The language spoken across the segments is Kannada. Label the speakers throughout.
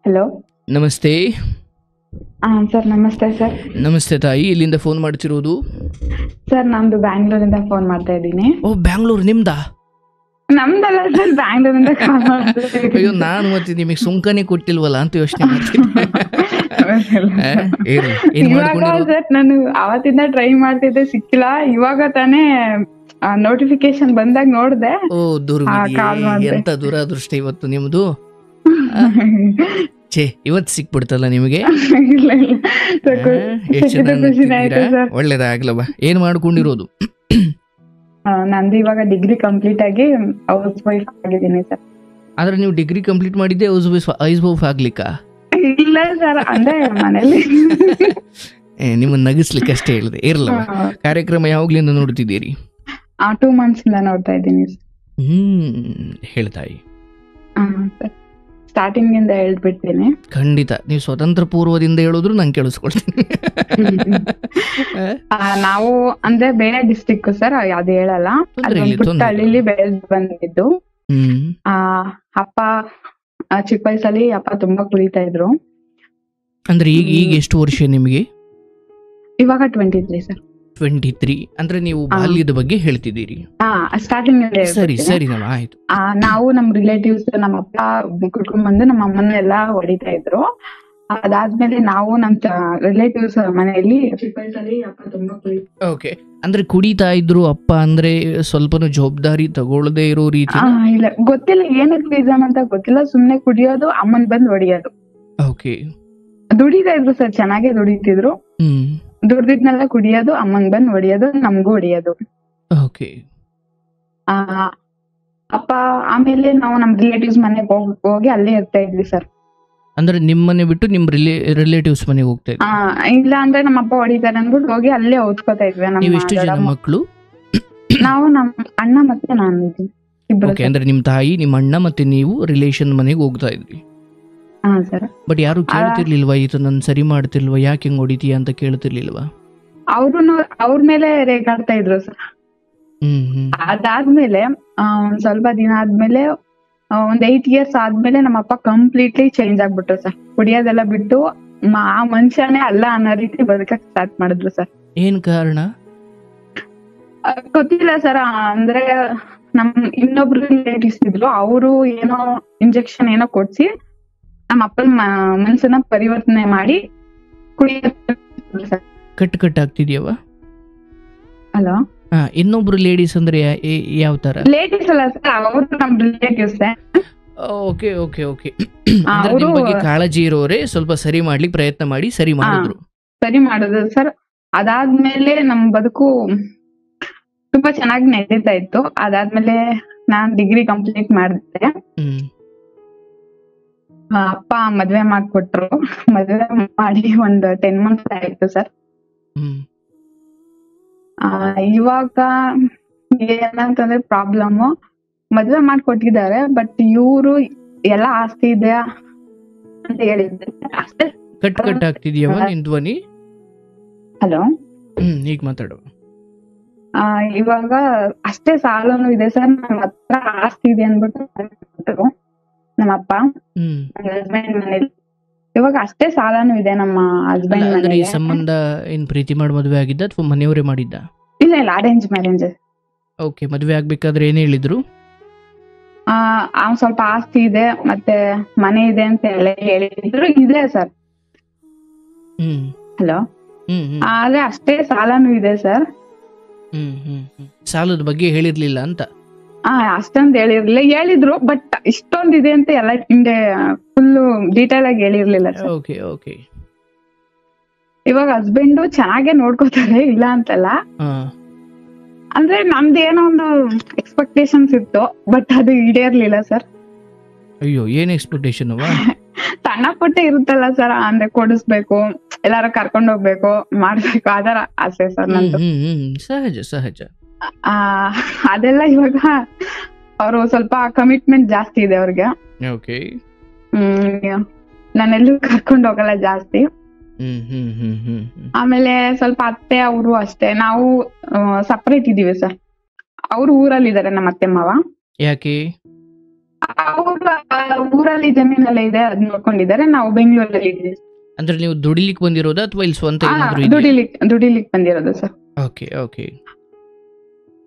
Speaker 1: ಹಲೋ.
Speaker 2: ನಮಸ್ತೆ.
Speaker 1: ಸರ್ ನಮಸ್ತೆ ಸರ್.
Speaker 2: ನಮಸ್ತೆ ತಾಯಿ, ಇಲ್ಲಿಂದ ಫೋನ್ ಮಾಡ್ತಿರೋದು?
Speaker 1: ಸರ್ ನಮ್ದು ಬ್ಯಾಂಗ್ಳೂರಿಂದ ಫೋನ್ ಮಾಡ್ತಾ ಇದ್ದೀನಿ.
Speaker 2: ಓ, ಬ್ಯಾಂಗ್ಳೂರ್ ನಿಮ್ದಾ?
Speaker 1: ನಮ್ದಲ್ಲ ಸರ್, ಬ್ಯಾಂಗ್ಳೂರಿಂದ ಕಾಲ್
Speaker 2: ಅಯ್ಯೋ, ನಾನು ಮತ್ತೆ ನಿಮಗೆ ಸುಂಕನೇ ಕೊಟ್ಟಿಲ್ವಲ್ಲ ಅಂತ ಯೋಚನೆ ಮಾಡ್ತೀನಿ.
Speaker 1: ಇವಾಗ ಸರ್ ನಾನು ಅವತ್ತಿಂದ ಟ್ರೈ ಮಾಡ್ತಿದ್ದೆ, ಸಿಕ್ಕಿಲ್ಲ. ಇವಾಗ ತಾನೇ ನೋಟಿಫಿಕೇಶನ್ ಬಂದಾಗ ನೋಡ್ದೆ.
Speaker 2: ಓ ಎಂತ ದುರಾದೃಷ್ಟ ಇವತ್ತು ನಿಮ್ದು. ಇವತ್ತು ಸಿಕ್ಬಿಡ್ತಲ್ಲ ನಿಮಗೆ. ಒಳ್ಳೇದಾಗ್ಲವ. ಏನ್ ಮಾಡ್ಕೊಂಡಿರೋದು?
Speaker 1: ನಂದು ಇವಾಗ ಡಿಗ್ರಿ ಕಂಪ್ಲೀಟ್ ಆಗಿ ಹೌಸ್ ವೈಫ್ ಆಗಿದ್ದೀನಿ ಸರ್.
Speaker 2: ಆದ್ರೆ ನೀವು ಡಿಗ್ರಿ ಕಂಪ್ಲೀಟ್ ಮಾಡಿದ್ದೆ ಹೌಸ್ ವೈಫ್ ಆಗ್ಲಿಕ್ಕಾ?
Speaker 1: ಇಲ್ಲ ಸರ್, ಅಂದ್ರೆ ಮನೇಲಿ
Speaker 2: ನಿಮ್ಮನ್ನ ನಗಿಸ್ಲಿಕ್ಕೆ ಅಷ್ಟೇ ಹೇಳಿದೆ. ಇರ್ಲವ. ಕಾರ್ಯಕ್ರಮ ಯಾವಾಗ್ಲಿಂದ ನೋಡ್ತಿದ್ದೀರಿ?
Speaker 1: 2 months ಇಂದ ನೋಡ್ತಾ ಇದ್ದೀನಿ.
Speaker 2: ಹೇಳ್ತಾಯಿ.
Speaker 1: ಸ್ಟಾರ್ಟಿಂಗ್ ಇಂದ ಹೇಳ್ಬಿಡ್ತೀನಿ.
Speaker 2: ಖಂಡಿತ, ನೀವು ಸ್ವತಂತ್ರ ಪೂರ್ವದಿಂದ ಹೇಳಿದ್ರು ನಂಗೆ ಕೇಳಿಸ್ಕೊಳ್ತೀನಿ.
Speaker 1: ನಾವು ಅಂದ್ರೆ ಬೇರೆ ಡಿಸ್ಟ್ರಿಕ್ಟ್ ಸರ್, ಅದು ಹೇಳಲ್ಲ. ಹಳ್ಳಿಲಿ ಬೆಳೆದು ಬಂದಿದ್ದು. ಅಪ್ಪ ಚಿಕ್ಕ ವಯಸ್ಸಲ್ಲಿ ಅಪ್ಪ ತುಂಬಾ ಕುಡಿತಾ ಇದ್ರು.
Speaker 2: ಅಂದ್ರೆ ಈಗ ಎಷ್ಟು ವರ್ಷ ನಿಮಗೆ?
Speaker 1: ಇವಾಗ 23 ಸರ್.
Speaker 2: 23 ಅಂದ್ರೆ ನೀವು ಬಾಲ್ಯದ ಬಗ್ಗೆ ಹೇಳ್ತಿದ್ದೀರಿ.
Speaker 1: ಸ್ಟಾರ್ಟಿಂಗ್
Speaker 2: ಸರಿ ಸರಿ, ಆಯ್ತು.
Speaker 1: ನಾವು ನಮ್ ರಿಲೇಟಿವ್ಸ್, ನಮ್ಮ ಅಪ್ಪ ಕುಡ್ಕೊಂಡ್ ಬಂದು ನಮ್ಮ ಅಮ್ಮನ ಎಲ್ಲಾ ಹೊಡಿತಾ ಇದ್ರು. ಅದಾದ್ಮೇಲೆ ನಾವು ನಮ್ ರಿಲೇಟಿವ್ಸ್ ಮನೆಯಲ್ಲಿ ಚಿಕ್ಕ ವಯಸ್ಸಲ್ಲಿ ಅಪ್ಪ ತುಂಬಾ ಕುಡಿತಾ.
Speaker 2: ಓಕೆ, ಅಂದ್ರೆ ಕುಡಿತಾ ಇದ್ರು ಅಪ್ಪ ಅಂದ್ರೆ ಸ್ವಲ್ಪನೂ ಜವಾಬ್ದಾರಿ ತಗೊಳ್ಳದೆ ಇರೋ ರೀತಿ?
Speaker 1: ಇಲ್ಲ, ಗೊತ್ತಿಲ್ಲ ಏನಕ್ಕೆ ರೀಸನ್ ಅಂತ ಗೊತ್ತಿಲ್ಲ. ಸುಮ್ನೆ ಕುಡಿಯೋದು, ಅಮ್ಮನ್ ಬಂದ್ ಹೊಡಿಯೋದು.
Speaker 2: ಓಕೆ.
Speaker 1: ದುಡಿತಾ ಇದ್ರು ಸರ್, ಚೆನ್ನಾಗೆ ದುಡಿತಿದ್ರು. ದುಡ್ದಿದ್ನೆಲ್ಲ ಕುಡಿಯೋದು, ಅಮ್ಮಂಗ್ ಬಂದ್ ಹೊಡಿಯೋದು, ನಮ್ಗೂ ಹೊಡಿಯೋದು.
Speaker 2: ಓಕೆ.
Speaker 1: ಅಪ್ಪ ಆಮೇಲೆ ನಾವು ನಮ್ ರಿಲೇಟಿವ್ಸ್ ಮನೆಗೆ ಹೋಗಿ ಅಲ್ಲೇ ಇರ್ತಾ ಇದ್ವಿ ಸರ್.
Speaker 2: ಅಂದ್ರೆ ನಿಮ್ಮನೆ ಬಿಟ್ಟು ನಿಮ್ ರಿಲೇಟಿವ್ಸ್ ಮನೆಗೆ ಹೋಗ್ತಾ ಇದ್ವಿ?
Speaker 1: ಇಲ್ಲ ಅಂದ್ರೆ ನಮ್ಮ ಅಪ್ಪ ಹೊಡಿತಾರೆ ಅಂದ್ಬಿಟ್ಟು ಹೋಗಿ ಅಲ್ಲೇ ಓದ್ಕೋತಾ ಇದ್ವಿ.
Speaker 2: ನೀವು ಎಷ್ಟು ಜನ ಮಕ್ಕಳು?
Speaker 1: ನಾವು ನಮ್ ಅಣ್ಣ ಮತ್ತೆ ನಾನು ಇಬ್ರು.
Speaker 2: ಓಕೆ, ಅಂದ್ರೆ ನಿಮ್ ತಾಯಿ, ನಿಮ್ಮ ಅಣ್ಣ ಮತ್ತೆ ನೀವು ರಿಲೇಷನ್ ಮನೆಗೆ ಹೋಗ್ತಾ ಇದ್ರಿ?
Speaker 1: ಸರ್.
Speaker 2: ಬಟ್ ಯಾರು ಕೇಳ್ತಿರ್ಲಿಲ್ವಾ, ಈತ ನನ್ ಸರಿ ಮಾಡ್ತಿಲ್ವಾ, ಯಾಕೆ ಹಿಂಗ್ ಹೊಡಿತೀಯ ಅಂತ ಕೇಳ್ತಿರ್ಲಿಲ್ವಾ?
Speaker 1: ಅವ್ರ ಮೇಲೆ ರೇಗಾಡ್ತಾ ಇದ್ರು ಸರ್. ಅದಾದ್ಮೇಲೆ ಒಂದ್ ಸ್ವಲ್ಪ ದಿನ ಆದ್ಮೇಲೆ, ಒಂದ್ 8 years ಆದ್ಮೇಲೆ ನಮ್ಮಪ್ಪ ಕಂಪ್ಲೀಟ್ಲಿ ಚೇಂಜ್ ಆಗ್ಬಿಟ್ರು ಸರ್. ಕುಡಿಯೋದೆಲ್ಲ ಬಿಟ್ಟು ಆ ಮನುಷ್ಯನೇ ಅಲ್ಲ ಅನ್ನೋ ರೀತಿ ಬದುಕಕ್ ಸ್ಟಾರ್ಟ್ ಮಾಡಿದ್ರು ಸರ್.
Speaker 2: ಏನ್ ಕಾರಣ
Speaker 1: ಗೊತ್ತಿಲ್ಲ ಸರ್. ಅಂದ್ರೆ ನಮ್ ಇನ್ನೊಬ್ರು ರಿಲೇಟಿವ್ಸ್ ಇದ್ರು, ಅವರು ಏನೋ ಇಂಜೆಕ್ಷನ್ ಏನೋ ಕೊಡ್ಸಿ ನಮ್ಮ ಅಪ್ಪನ ಮನ್ಸನ್ನ ಪರಿವರ್ತನೆ ಮಾಡಿ ಕುಡಿಯೋದು.
Speaker 2: ಕಟ್ ಆಗ್ತಿದ್ಯವ?
Speaker 1: ಹಲೋ.
Speaker 2: ಇನ್ನೊಬ್ರು ಲೇಡೀಸ್ ಅಂದ್ರೆ ಯಾವ ತರ?
Speaker 1: ಲೇಡೀಸ್ ಅಲ್ಲ ಸರ್, ಅವರು ನಮ್ ರಿಲೇಟಿವ್ಸ್.
Speaker 2: Okay okay okay. ನಿಮ್ ಬಗ್ಗೆ ಕಾಳಜಿ ಇರೋರೆ ಸ್ವಲ್ಪ ಸರಿ ಮಾಡ್ಲಿಕ್ಕೆ ಪ್ರಯತ್ನ ಮಾಡಿ ಸರಿ ಮಾಡಿದ್ರು
Speaker 1: ಸರ್. ಅದಾದ್ಮೇಲೆ ನಮ್ ಬದುಕು ತುಂಬಾ ಚೆನ್ನಾಗಿ ನಡೀತಾ ಇತ್ತು. ಅದಾದ್ಮೇಲೆ ನಾನ್ ಡಿಗ್ರಿ ಕಂಪ್ಲೀಟ್ ಮಾಡಿದೆ. ಅಪ್ಪ ಮದ್ವೆ ಮಾಡ್ಕೊಟ್ರು. ಮದ್ವೆ ಮಾಡಿ ಒಂದು 10 months ಆಯ್ತು ಸರ್. ಇವಾಗ ಏನಂತಂದ್ರೆ ಪ್ರಾಬ್ಲಮ್, ಮದ್ವೆ ಮಾಡ್ಕೊಟ್ಟಿದ್ದಾರೆ, ಬಟ್ ಇವ್ರು ಎಲ್ಲಾ ಆಸ್ತಿ ಇದೆ ಅಂತ ಹೇಳಿದ್ರು. ಅಷ್ಟೇ.
Speaker 2: ಕಟ್ ಆಗ್ತಿದ್ಯವ ನಿನ್ ಧ್ವನಿ?
Speaker 1: ಹಲೋ.
Speaker 2: ಈಗ ಮಾತಾಡುವ.
Speaker 1: ಇವಾಗ ಅಷ್ಟೇ ಸಾಲನು ಇದೆ ಸರ್. ನಮ್ಮ ಹತ್ರ ಆಸ್ತಿ ಇದೆ ಅನ್ಬಿಟ್ಟು ನಮ್ಮಪ್ಪ ಹಸ್ಬೆಂಡ್ ಮನೇಲಿ. ಇವಾಗ ಅಷ್ಟೇ ಸಾಲನು ಇದೆ ನಮ್ಮ ಹಸ್ಬೆಂಡ್ ಮನೇಲಿ.
Speaker 2: ಈ ಸಂಬಂಧ ಏನ್ ಪ್ರೀತಿ ಮಾಡಿ ಮದ್ವೆ ಆಗಿದ್ದ ಅಥವಾ ಮನೆಯವರೇ ಮಾಡಿದ್ದ?
Speaker 1: ಇಲ್ಲ ಅರೇಂಜ್ ಮ್ಯಾರೇಜ್. ಓಕೆ.
Speaker 2: ಮದ್ವೆ ಆಗ್ಬೇಕಾದ್ರೆ ಏನ್ ಹೇಳಿದ್ರು?
Speaker 1: ಅವ್ನ್ ಸ್ವಲ್ಪ ಆಸ್ತಿ ಇದೆ ಮತ್ತೆ ಮನೆ ಇದೆ ಅಂತ ಹೇಳಿದ್ರು. ಇದೆ ಸರ್. ಹಲೋ. ಆದ್ರೆ ಅಷ್ಟೇ ಸಾಲನು ಇದೆ ಸರ್.
Speaker 2: ಸಾಲದ ಬಗ್ಗೆ ಹೇಳಿರ್ಲಿಲ್ಲ ಅಂತ?
Speaker 1: ಅಷ್ಟೊಂದು ಹೇಳಿದ್ರು, ಬಟ್ ಇಷ್ಟೊಂದಿದೆ ಅಂತ ಎಲ್ಲ ಹಿಂದೆ ಫುಲ್ ಡೀಟೇಲ್ ಆಗಿ ಹೇಳಿರ್ಲಿಲ್ಲ. ಇವಾಗ ಹಸ್ಬೆಂಡ್ ಚೆನ್ನಾಗೆ ನೋಡ್ಕೋತಾರೆ, ಇಲ್ಲ ಅಂತಲ್ಲ. ಅಂದ್ರೆ ನಮ್ದೇನೋ ಒಂದು ಎಕ್ಸ್ಪೆಕ್ಟೇಷನ್ಸ್ ಇತ್ತು, ಬಟ್ ಅದು ಈಡೇರ್ಲಿಲ್ಲ ಸರ್.
Speaker 2: ಅಯ್ಯೋ, ಏನ್ ಎಕ್ಸ್ಪೆಕ್ಟೇಷನ್?
Speaker 1: ಸಣ್ಣ ಪುಟ್ಟ ಇರುತ್ತಲ್ಲ ಸರ್, ಅಂದ್ರೆ ಕೊಡಿಸ್ಬೇಕು, ಎಲ್ಲಾರು ಕರ್ಕೊಂಡ್ ಹೋಗ್ಬೇಕು, ಮಾಡ್ಬೇಕು, ಅದರ ಆಸೆ ಸರ್ ನಂದು.
Speaker 2: ಸಹಜ.
Speaker 1: ಅದೆಲ್ಲ ಇವಾಗ ಅವರು ಸ್ವಲ್ಪ ಕಮಿಟ್ಮೆಂಟ್ ಜಾಸ್ತಿ ಇದೆ ಅವ್ರಿಗೆ. ನಾನೆಲ್ಲೂ ಕರ್ಕೊಂಡ್ ಹೋಗಲ್ಲ ಜಾಸ್ತಿ. ಆಮೇಲೆ ಸ್ವಲ್ಪ ಅತ್ತೆ ಅವರು ಅಷ್ಟೇ. ನಾವು ಸಪರೇಟ್ ಇದೀವಿ ಸರ್. ಅವ್ರು ಊರಲ್ಲಿ ಇದಾರೆ, ನಮ್ಮ ಅತ್ತೆ ಮಾವ.
Speaker 2: ಯಾಕೆ?
Speaker 1: ಅವರು ಊರಲ್ಲಿ ಜಮೀನೆಲ್ಲ ಇದೆ, ಅದ್ ನೋಡ್ಕೊಂಡಿದ್ದಾರೆ. ನಾವು ಬೆಂಗಳೂರಲ್ಲಿ ಇದ್ದೀವಿ.
Speaker 2: ಅಂದ್ರೆ ನೀವು ದುಡಿಲಿಕ್ಕೆ ಬಂದಿರೋದಾ ಅಥವಾ ಇಲ್ಲಿ ಸ್ವಂತ ಏನಾದ್ರು ಇದೆಯಾ?
Speaker 1: ದುಡಿಲಿಕ್ಕೆ ಬಂದಿರೋದು ಸರ್.
Speaker 2: Okay okay.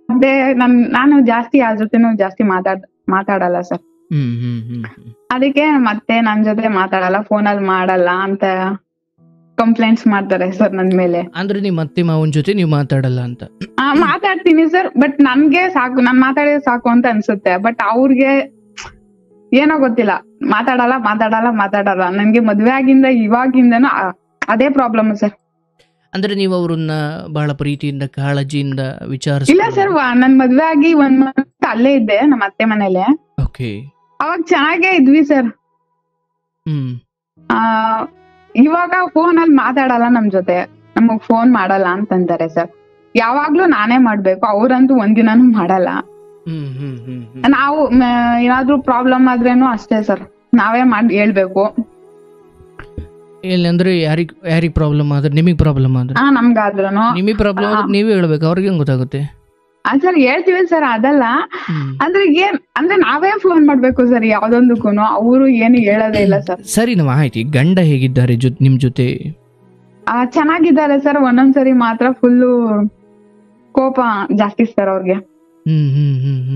Speaker 1: ಅದೇ ನಾನು ಜಾಸ್ತಿ ಯಾರ ಜೊತೆನೂ ಜಾಸ್ತಿ ಮಾತಾಡಲ್ಲ ಸರ್. ಅದಕ್ಕೆ ಮತ್ತೆ ನನ್ ಜೊತೆ ಮಾತಾಡಲ್ಲ, ಫೋನಲ್ಲಿ ಮಾಡಲ್ಲ ಅಂತ ಕಂಪ್ಲೇಂಟ್ಸ್ ಮಾಡ್ತಾರೆ ಸರ್ ನನ್ ಮೇಲೆ.
Speaker 2: ಅಂದ್ರೆ ನಿಮ್ಮ ಅತ್ತೆ ಮಾವನ್ ಜೊತೆ ನೀವು ಮಾತಾಡಲ್ಲ ಅಂತ?
Speaker 1: ಮಾತಾಡ್ತೀನಿ ಸರ್, ಬಟ್ ನನ್ಗೆ ಸಾಕು, ನಾನ್ ಮಾತಾಡಿದ್ರೆ ಸಾಕು ಅಂತ ಅನ್ಸುತ್ತೆ. ಬಟ್ ಅವ್ರಿಗೆ ಏನೋ ಗೊತ್ತಿಲ್ಲ, ಮಾತಾಡಲ್ಲ. ನನ್ಗೆ ಮದ್ವೆ ಆಗಿಂದ ಇವಾಗಿಂದನೂ ಅದೇ ಪ್ರಾಬ್ಲಮ್ ಸರ್.
Speaker 2: ಅಂದ್ರೆ ನೀವು ಅವ್ರನ್ನ ಬಹಳ ಪ್ರೀತಿಯಿಂದ ಕಾಳಜಿಯಿಂದ
Speaker 1: ಇಲ್ಲ ಸರ್, ನನ್ ಮದ್ವೆ ಆಗಿ 1 month ಅಲ್ಲೇ ಇದ್ದೆ ನಮ್ಮ ಅತ್ತೆ ಮನೇಲೆ.
Speaker 2: ಓಕೆ.
Speaker 1: ಅವಾಗ ಚೆನ್ನಾಗೇ ಇದ್ವಿ ಸರ್. ಇವಾಗ ಫೋನ್ ಅಲ್ಲಿ ಮಾತಾಡಲ್ಲ ನಮ್ ಜೊತೆ, ನಮಗ್ ಫೋನ್ ಮಾಡಲ್ಲ ಅಂತಂತಾರೆ ಸರ್. ಯಾವಾಗ್ಲೂ ನಾನೇ ಮಾಡ್ಬೇಕು, ಅವ್ರಂತೂ ಒಂದಿನಾನು ಮಾಡಲ್ಲ. ನಾವು ಏನಾದ್ರೂ ಪ್ರಾಬ್ಲಮ್ ಆದ್ರೇನು ಅಷ್ಟೇ ಸರ್, ನಾವೇ ಮಾಡಿ ಹೇಳ್ಬೇಕು.
Speaker 2: ಅಂದ್ರೆ ಯಾರಿಗ್ ಪ್ರಾಬ್ಲಮ್ ಆದ್ರೆ? ನಿಮಗ್ ಪ್ರಾಬ್ಲಮ್ ಆದ್ರೆ?
Speaker 1: ನಮ್ಗಾದ್ರೂ
Speaker 2: ನಿಮಗ್ ಪ್ರಾಬ್ಲಮ್ ಆದ್ರೆ ನೀವೇ ಹೇಳ್ಬೇಕು, ಅವ್ರಿಗೆ ಹೆಂಗ್ ಗೊತ್ತಾಗುತ್ತೆ?
Speaker 1: ಸರ್ ಹೇಳ್ತೀವಿ ಸರ್, ಅದಲ್ಲ ಅಂದ್ರೆ ನಾವೇ ಫೋನ್ ಮಾಡ್ಬೇಕು ಸರ್ ಯಾವ್ದೊಂದಕ್ಕೂ. ಅವರು ಏನು ಹೇಳೋದೇ ಇಲ್ಲ ಸರ್.
Speaker 2: ಸರಿ, ನಾವು ಆಯ್ತು. ಗಂಡ ಹೇಗಿದ್ದಾರೆ ನಿಮ್ ಜೊತೆ?
Speaker 1: ಚೆನ್ನಾಗಿದ್ದಾರೆ ಸರ್. ಒಂದೊಂದ್ಸರಿ ಮಾತ್ರ ಫುಲ್ಲು ಕೋಪ ಜಾಸ್ತಿ ಸರ್ ಅವ್ರಿಗೆ.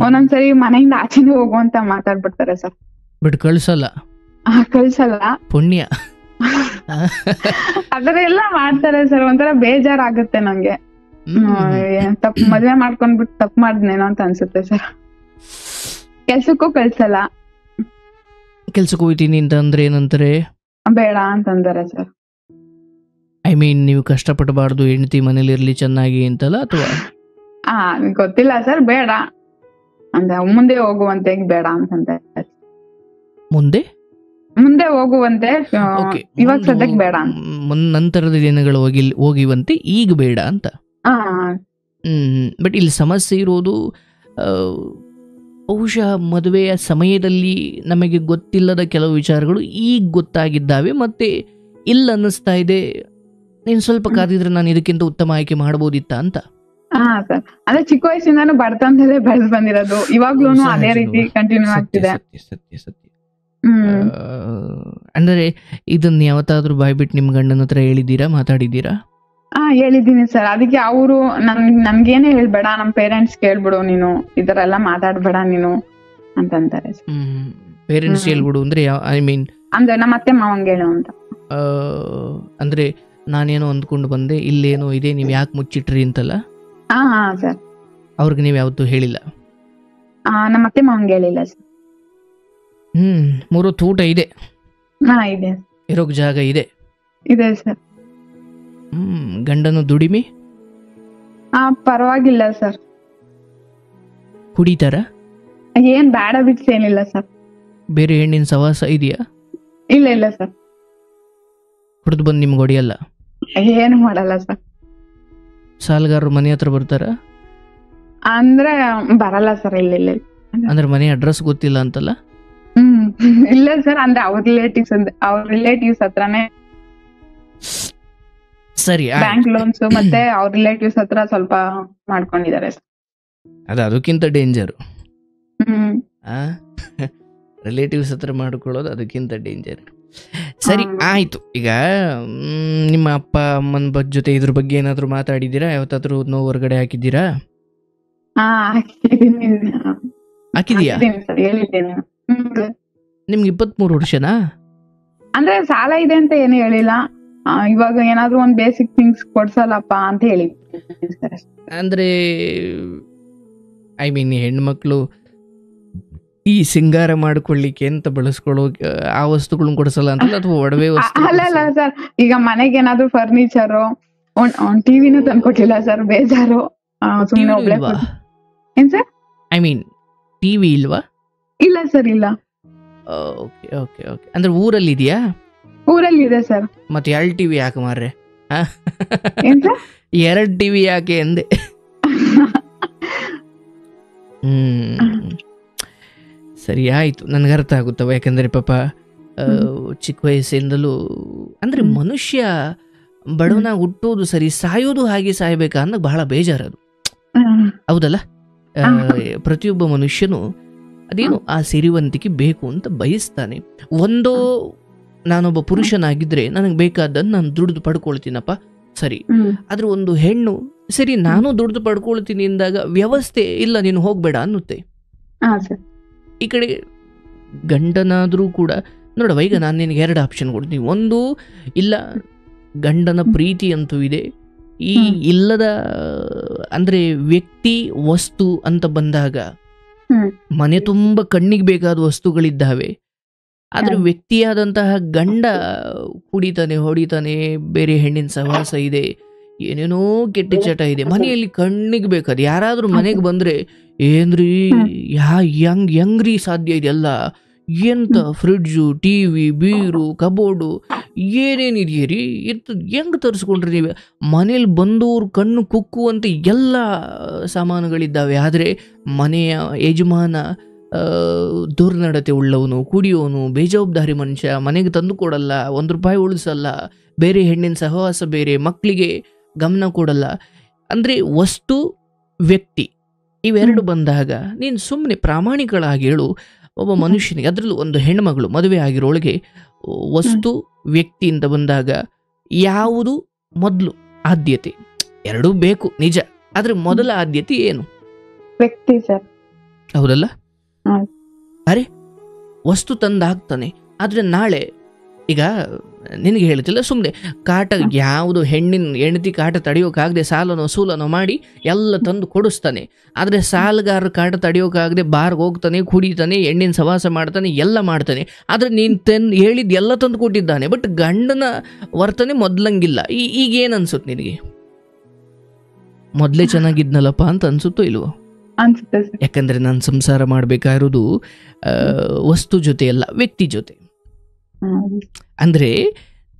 Speaker 1: ಒಂದೊಂದ್ಸರಿ ಮನೆಯಿಂದ ಆಚೆನೆ ಹೋಗುವಂತ ಮಾತಾಡ್ಬಿಡ್ತಾರೆ ಸರ್.
Speaker 2: ಬಟ್ ಕಳ್ಸಲ್ಲ?
Speaker 1: ಪುಣ್ಯ. ಅದರ ಎಲ್ಲ ಮಾಡ್ತಾರೆ ಸರ್. ಒಂಥರ ಬೇಜಾರಾಗುತ್ತೆ ನಂಗೆ. ತಪ್ಪು ಮದ್ವೆ ಮಾಡ್ಕೊಂಡ್ಬಿಟ್ಟು ತಪ್ಪು ಮಾಡಿದ್ನೇನೋ ಅಂತ ಅನ್ಸುತ್ತೆ ಸರ್. ಕೆಲ್ಸಕ್ಕೂ ಕಳ್ಸಲ್ಲ.
Speaker 2: ಕೆಲ್ಸಕ್ಕೆ ಹೋಗ್ತೀನಿ ಅಂತ ಅಂದ್ರೆ ಏನಂತಾರೆ?
Speaker 1: ಬೇಡ ಅಂತಂದಾರೆ ಸರ್.
Speaker 2: ಐ ಮೀನ್ ನೀವು ಕಷ್ಟಪಡಬಾರ್ದು, ಹೆಂಡತಿ ಮನೇಲಿ ಇರ್ಲಿ ಚೆನ್ನಾಗಿ ಅಂತಲ್ಲ, ಅಥವಾ?
Speaker 1: ಗೊತ್ತಿಲ್ಲ ಸರ್, ಬೇಡ ಅಂದ್ರೆ ಮುಂದೆ ಹೋಗುವಂತೆ ಬೇಡ ಅಂತಂತಾರೆ. ಮುಂದೆ ಹೋಗುವಂತೆ, ಇವಾಗ ಸದ್ಯಕ್ಕೆ ಬೇಡ.
Speaker 2: ನಂತರದ ದಿನಗಳು ಹೋಗಿವಂತೆ, ಈಗ ಬೇಡ ಅಂತ. ಬಟ್ ಇಲ್ಲಿ ಸಮಸ್ಯೆ ಇರೋದು ಬಹುಶಃ ಮದುವೆಯ ಸಮಯದಲ್ಲಿ ನಮಗೆ ಗೊತ್ತಿಲ್ಲದ ಕೆಲವು ವಿಚಾರಗಳು ಈಗ ಗೊತ್ತಾಗಿದ್ದಾವೆ, ಮತ್ತೆ ಇಲ್ಲ ಅನ್ನಿಸ್ತಾ ಇದೆ ನೀನ್ ಸ್ವಲ್ಪ ಕಾದಿದ್ರೆ ನಾನು ಇದಕ್ಕಿಂತ ಉತ್ತಮ ಆಯ್ಕೆ ಮಾಡಬಹುದಿತ್ತ ಅಂತ.
Speaker 1: ಸರ್, ಅಂದ್ರೆ ಚಿಕ್ಕ ವಯಸ್ಸಿಂದಾನು ಬಡತನದಲ್ಲೇ ಬೆಳೆದು ಬಂದಿರೋದು, ಇವಾಗ್ಲೂ ಅದೇ ರೀತಿ ಕಂಟಿನ್ಯೂ ಆಗ್ತಿದೆ.
Speaker 2: ಸತ್ಯ. ಅಂದ್ರೆ ಇದನ್ನ ಯಾವತ್ತಾದ್ರೂ ಬಾಯ್ಬಿಟ್ಟು ನಿಮ್ ಗಂಡನ ಹತ್ರ ಹೇಳಿದ್ದೀರಾ, ಮಾತಾಡಿದ್ದೀರಾ?
Speaker 1: ಹೇಳಿದ್ದೀನಿ ಸರ್. ಅದಕ್ಕೆ ಅವರು ನನ್ಗೇನೆ ಹೇಳ್ಬೇಡ, ನಮ್ ಪೇರೆಂಟ್ಸ್ ಕೇಳ್ಬಿಡು, ನೀನು ಈ ತರ ಎಲ್ಲ ಮಾತಾಡ್ಬೇಡ ನೀನು ಅಂತಂತಾರೆ.
Speaker 2: ಪೇರೆಂಟ್ಸ್ ಹೇಳ್ಬಿಡು ಅಂದ್ರೆ ಐ ಮೀನ್
Speaker 1: ಅಂದ್ರೆ ನಮ್ಮ ಅತ್ತೆ ಮಾವಂಗೆ ಹೇಳು ಅಂತ.
Speaker 2: ಅಂದ್ರೆ ನಾನೇನೋ ಅಂದ್ಕೊಂಡು ಬಂದೆ, ಇಲ್ಲೇನೋ ಇದೆ, ನೀವ್ ಯಾಕೆ ಮುಚ್ಚಿಟ್ರಿ ಅಂತಲ್ಲ?
Speaker 1: ಸರ್.
Speaker 2: ಅವ್ರಿಗೆ ನೀವ್ ಯಾವತ್ತೂ ಹೇಳಿಲ್ಲ?
Speaker 1: ನಮ್ಮ ಅತ್ತೆ ಮಾವಂಗೆ ಹೇಳಿಲ್ಲ ಸರ್.
Speaker 2: 3 ಹೊತ್ತು ಊಟ ಇದೆ?
Speaker 1: ಇದೆ.
Speaker 2: ಇರೋಕ್ ಜಾಗ ಇದೆ
Speaker 1: ಸರ್.
Speaker 2: ಗಂಡನು ದುಡಿಮೆ?
Speaker 1: ಪರವಾಗಿಲ್ಲ ಸರ್.
Speaker 2: ಕುಡಿತಾರ?
Speaker 1: ಏನ್ ಬ್ಯಾಡ ಬಿಟ್ಸ್ ಏನಿಲ್ಲ ಸರ್.
Speaker 2: ಬೇರೆ ಹೆಣ್ಣಿನ ಸವಾಸ ಇದೆಯಾ?
Speaker 1: ಇಲ್ಲ ಸರ್.
Speaker 2: ಕುಡಿದು ಬಂದು ನಿಮ್ಗೆ ಹೊಡಿಯಲ್ಲ?
Speaker 1: ಏನು ಮಾಡಲ್ಲ ಸರ್.
Speaker 2: ಸಾಲಗಾರರು ಮನೆ ಹತ್ರ ಬರ್ತಾರ?
Speaker 1: ಅಂದ್ರೆ ಬರಲ್ಲ ಸರ್. ಇಲ್ಲ.
Speaker 2: ಅಂದ್ರೆ ಮನೆ ಅಡ್ರೆಸ್ ಗೊತ್ತಿಲ್ಲ ಅಂತಲ್ಲ?
Speaker 1: ಇಲ್ಲ ಸರ್, ಅಂದ್ರೆ ಅವ್ರ ರಿಲೇಟಿವ್ಸ್ ಹತ್ರನೇ.
Speaker 2: ಸರಿ,
Speaker 1: ಬ್ಯಾಂಕ್ ಲೋನ್ಸ್ ಮತ್ತೆ ಅವ್ರ ರಿಲೇಟಿವ್ಸ್ ಹತ್ರ ಸ್ವಲ್ಪ ಮಾಡ್ಕೊಂಡಿದ್ದಾರೆ.
Speaker 2: ಅದಕ್ಕಿಂತ ಡೇಂಜರ್. ರಿಲೇಟಿವ್ಸ್ ಹತ್ರ ಮಾಡ್ಕೊಳ್ಳೋದು ಅದಕ್ಕಿಂತ ಡೇಂಜರ್. ಸರಿ, ಆಯ್ತು. ಈಗ ನಿಮ್ಮ ಅಪ್ಪ ಅಮ್ಮನ ಜೊತೆ ಇದ್ರ ಬಗ್ಗೆ ಏನಾದ್ರು ಮಾತಾಡಿದ್ದೀರಾ? ಯಾವತ್ತಾದ್ರೂ ನೋವು ಹೊರಗಡೆ ಹಾಕಿದ್ದೀರಾ? ಹಾಕಿದೀಯಾ? ನಿಮ್ಗೆ 23 ವರ್ಷನಾ?
Speaker 1: ಅಂದ್ರೆ ಸಾಲ ಇದೆ ಅಂತ ಏನು ಹೇಳಿಲ್ಲ. ಇವಾಗ ಏನಾದ್ರು ಒಂದ್ ಬೇಸಿಕ್ ಥಿಂಗ್ಸ್ ಕೊಡ್ಸಲ್ಲಪ್ಪ ಅಂತ ಹೇಳಿ.
Speaker 2: ಅಂದ್ರೆ ಐ ಮೀನ್ ಹೆಣ್ಮಕ್ಳು ಈ ಸಿಂಗಾರ ಮಾಡ್ಕೊಳ್ಳಿಕ್ಕೆ ಅಂತ ಬಳಸ್ಕೊಳ್ಳೋ ಆ ವಸ್ತುಗಳನ್ನ ಕೊಡ್ಸಲ್ಲ ಅಂತಲ್ಲ, ಅಥವಾ ಒಡವೆ ವಸ್ತು?
Speaker 1: ಅಲ್ಲ ಸರ್, ಈಗ ಮನೆಗೆ ಏನಾದ್ರು ಫರ್ನಿಚರ್, ಟಿವಿನೂ ತಂದ್ಕೊಟ್ಟಿಲ್ಲ ಸರ್. ಬೇಜಾರು. ಸುಮ್ಮನೆ ಒಬ್ಳೆ. ಏನ್ ಸರ್?
Speaker 2: ಐ ಮೀನ್ ಟಿವಿ ಇಲ್ವಾ?
Speaker 1: ಇಲ್ಲ ಸರ್, ಇಲ್ಲ.
Speaker 2: ಓಕೆ. ಅಂದ್ರೆ ಊರಲ್ಲಿ ಇದೆಯಾ?
Speaker 1: ಊರಲ್ಲಿ ಇದೆ ಸರ್.
Speaker 2: ಮತ್ತೆ 2 ಟಿವಿ ಯಾಕೆ ಮಾರ್ರೆ?
Speaker 1: ಏನ್ ಸರ್?
Speaker 2: 2 ಟಿವಿ ಯಾಕೆ ಅಂದೆ. ಸರಿ, ಆಯ್ತು, ನನ್ಗೆ ಅರ್ಥ ಆಗುತ್ತವ. ಯಾಕಂದ್ರೆ ಪಾಪ ಚಿಕ್ಕ ವಯಸ್ಸಿಂದಲೂ ಅಂದ್ರೆ ಮನುಷ್ಯ ಬಡವನಾಗ ಹುಟ್ಟೋದು ಸರಿ, ಸಾಯೋದು ಹಾಗೆ ಸಾಯ್ಬೇಕಾ ಅನ್ನೋದು ಬಹಳ ಬೇಜಾರದು, ಹೌದಲ್ಲ? ಪ್ರತಿಯೊಬ್ಬ ಮನುಷ್ಯನು ಅದೇನು ಆ ಸಿರಿವಂತಿಕೆ ಬೇಕು ಅಂತ ಬಯಸ್ತಾನೆ. ಒಂದೋ ನಾನೊಬ್ಬ ಪುರುಷನಾಗಿದ್ರೆ ನನಗೆ ಬೇಕಾದ್ದನ್ನು ನಾನು ದುಡಿದು ಪಡ್ಕೊಳ್ತೀನಪ್ಪ, ಸರಿ. ಆದ್ರೆ ಒಂದು ಹೆಣ್ಣು ಸರಿ ನಾನು ದುಡಿದು ಪಡ್ಕೊಳ್ತೀನಿ ಅಂದಾಗ ವ್ಯವಸ್ಥೆ ಇಲ್ಲ, ನೀನು ಹೋಗ್ಬೇಡ ಅನ್ನುತ್ತೆ. ಈ ಕಡೆ ಗಂಡನಾದ್ರೂ ಕೂಡ ನೋಡವ, ಈಗ ನಾನು ನಿನಗೆ 2 ಆಪ್ಷನ್ ಕೊಡ್ತೀನಿ. ಒಂದು, ಇಲ್ಲ ಗಂಡನ ಪ್ರೀತಿ ಅಂತೂ ಇದೆ, ಈ ಇಲ್ಲದ ಅಂದ್ರೆ ವ್ಯಕ್ತಿ ವಸ್ತು ಅಂತ ಬಂದಾಗ ಮನೆ ತುಂಬ ಕಣ್ಣಿಗೆ ಬೇಕಾದ ವಸ್ತುಗಳಿದ್ದಾವೆ. ಆದ್ರೆ ವ್ಯಕ್ತಿಯಾದಂತಹ ಗಂಡ ಕುಡಿತಾನೆ, ಹೊಡಿತಾನೆ, ಬೇರೆ ಹೆಣ್ಣಿನ ಸಹವಾಸ ಇದೆ, ಏನೇನೋ ಕೆಟ್ಟ ಚಟ ಇದೆ, ಮನೆಯಲ್ಲಿ ಕಣ್ಣಿಗೆ ಬೇಕಾದ. ಯಾರಾದ್ರೂ ಮನೆಗೆ ಬಂದ್ರೆ ಏನ್ರಿ ಹೆಂಗ್ರಿ ಸಾಧ್ಯ ಇದೆಲ್ಲ, ಎಂತ ಫ್ರಿಡ್ಜು, ಟಿವಿ, ಬೀರು, ಕಬೋರ್ಡು ಏನೇನಿದೆಯರಿ, ಹೆಂಗ್ ತರಿಸ್ಕೊಂಡ್ರಿ ನೀವು? ಮನೇಲಿ ಬಂದವರು ಕಣ್ಣು ಕುಕ್ಕುವಂತೆ ಎಲ್ಲ ಸಾಮಾನುಗಳಿದ್ದಾವೆ. ಆದರೆ ಮನೆಯ ಯಜಮಾನ ದುರ್ನಡತೆ ಉಳ್ಳವನು, ಕುಡಿಯೋನು, ಬೇಜವಾಬ್ದಾರಿ ಮನುಷ್ಯ, ಮನೆಗೆ ತಂದು ಕೊಡಲ್ಲ, 1 ರೂಪಾಯಿ ಉಳಿಸಲ್ಲ, ಬೇರೆ ಹೆಣ್ಣಿನ ಸಹವಾಸ, ಬೇರೆ ಮಕ್ಕಳಿಗೆ ಗಮನ ಕೊಡಲ್ಲ. ಅಂದರೆ ವಸ್ತು, ವ್ಯಕ್ತಿ ಇವೆರಡು ಬಂದಾಗ ನೀನು ಸುಮ್ಮನೆ ಪ್ರಾಮಾಣಿಕಳಾಗಿ ಹೇಳು. ಒಬ್ಬ ಮನುಷ್ಯನಿಗೆ, ಅದರಲ್ಲೂ ಒಂದು ಹೆಣ್ಮಗಳು ಮದುವೆ ಆಗಿರೋಳಿಗೆ ವಸ್ತು, ವ್ಯಕ್ತಿ ಅಂತ ಬಂದಾಗ ಯಾವುದು ಮೊದಲು ಆದ್ಯತೆ? ಎರಡೂ ಬೇಕು ನಿಜ, ಆದ್ರೆ ಮೊದಲ ಆದ್ಯತೆ ಏನು?
Speaker 1: ವ್ಯಕ್ತಿ ಸರ್.
Speaker 2: ಹೌದಲ್ಲ? ಅರೆ ವಸ್ತು ತಂದಾಗ್ತಾನೆ, ಆದ್ರೆ ನಾಳೆ ಈಗ ನಿನಗೆ ಹೇಳ್ತಿಲ್ಲ, ಸುಮ್ಮನೆ ಕಾಟ, ಯಾವುದು ಹೆಂಡತಿ ಕಾಟ ತಡೆಯೋಕ್ಕಾಗದೆ ಸಾಲನೋ ಸೂಲನೋ ಮಾಡಿ ಎಲ್ಲ ತಂದು ಕೊಡಿಸ್ತಾನೆ. ಆದರೆ ಸಾಲಗಾರ ಕಾಟ ತಡೆಯೋಕ್ಕಾಗದೆ ಬಾರ್ಗೆ ಹೋಗ್ತಾನೆ, ಕುಡಿತಾನೆ, ಹೆಣ್ಣಿನ ಸವಾಸ ಮಾಡ್ತಾನೆ, ಎಲ್ಲ ಮಾಡ್ತಾನೆ. ಆದರೆ ನೀನು ಹೇಳಿದ್ದು ಎಲ್ಲ ತಂದು ಕೊಟ್ಟಿದ್ದಾನೆ, ಬಟ್ ಗಂಡನ ವರ್ತನೆ ಮೊದ್ಲಂಗಿಲ್ಲ. ಈಗ ಏನು ಅನ್ಸುತ್ತೆ ನಿನಗೆ? ಮೊದಲೇ ಚೆನ್ನಾಗಿದ್ನಲ್ಲಪ್ಪ ಅಂತ ಅನ್ಸುತ್ತೋ ಇಲ್ವೋ? ಯಾಕಂದ್ರೆ ನಾನು ಸಂಸಾರ ಮಾಡಬೇಕಾಗಿರೋದು ವಸ್ತು ಜೊತೆ ಅಲ್ಲ, ವ್ಯಕ್ತಿ ಜೊತೆ. ಅಂದ್ರೆ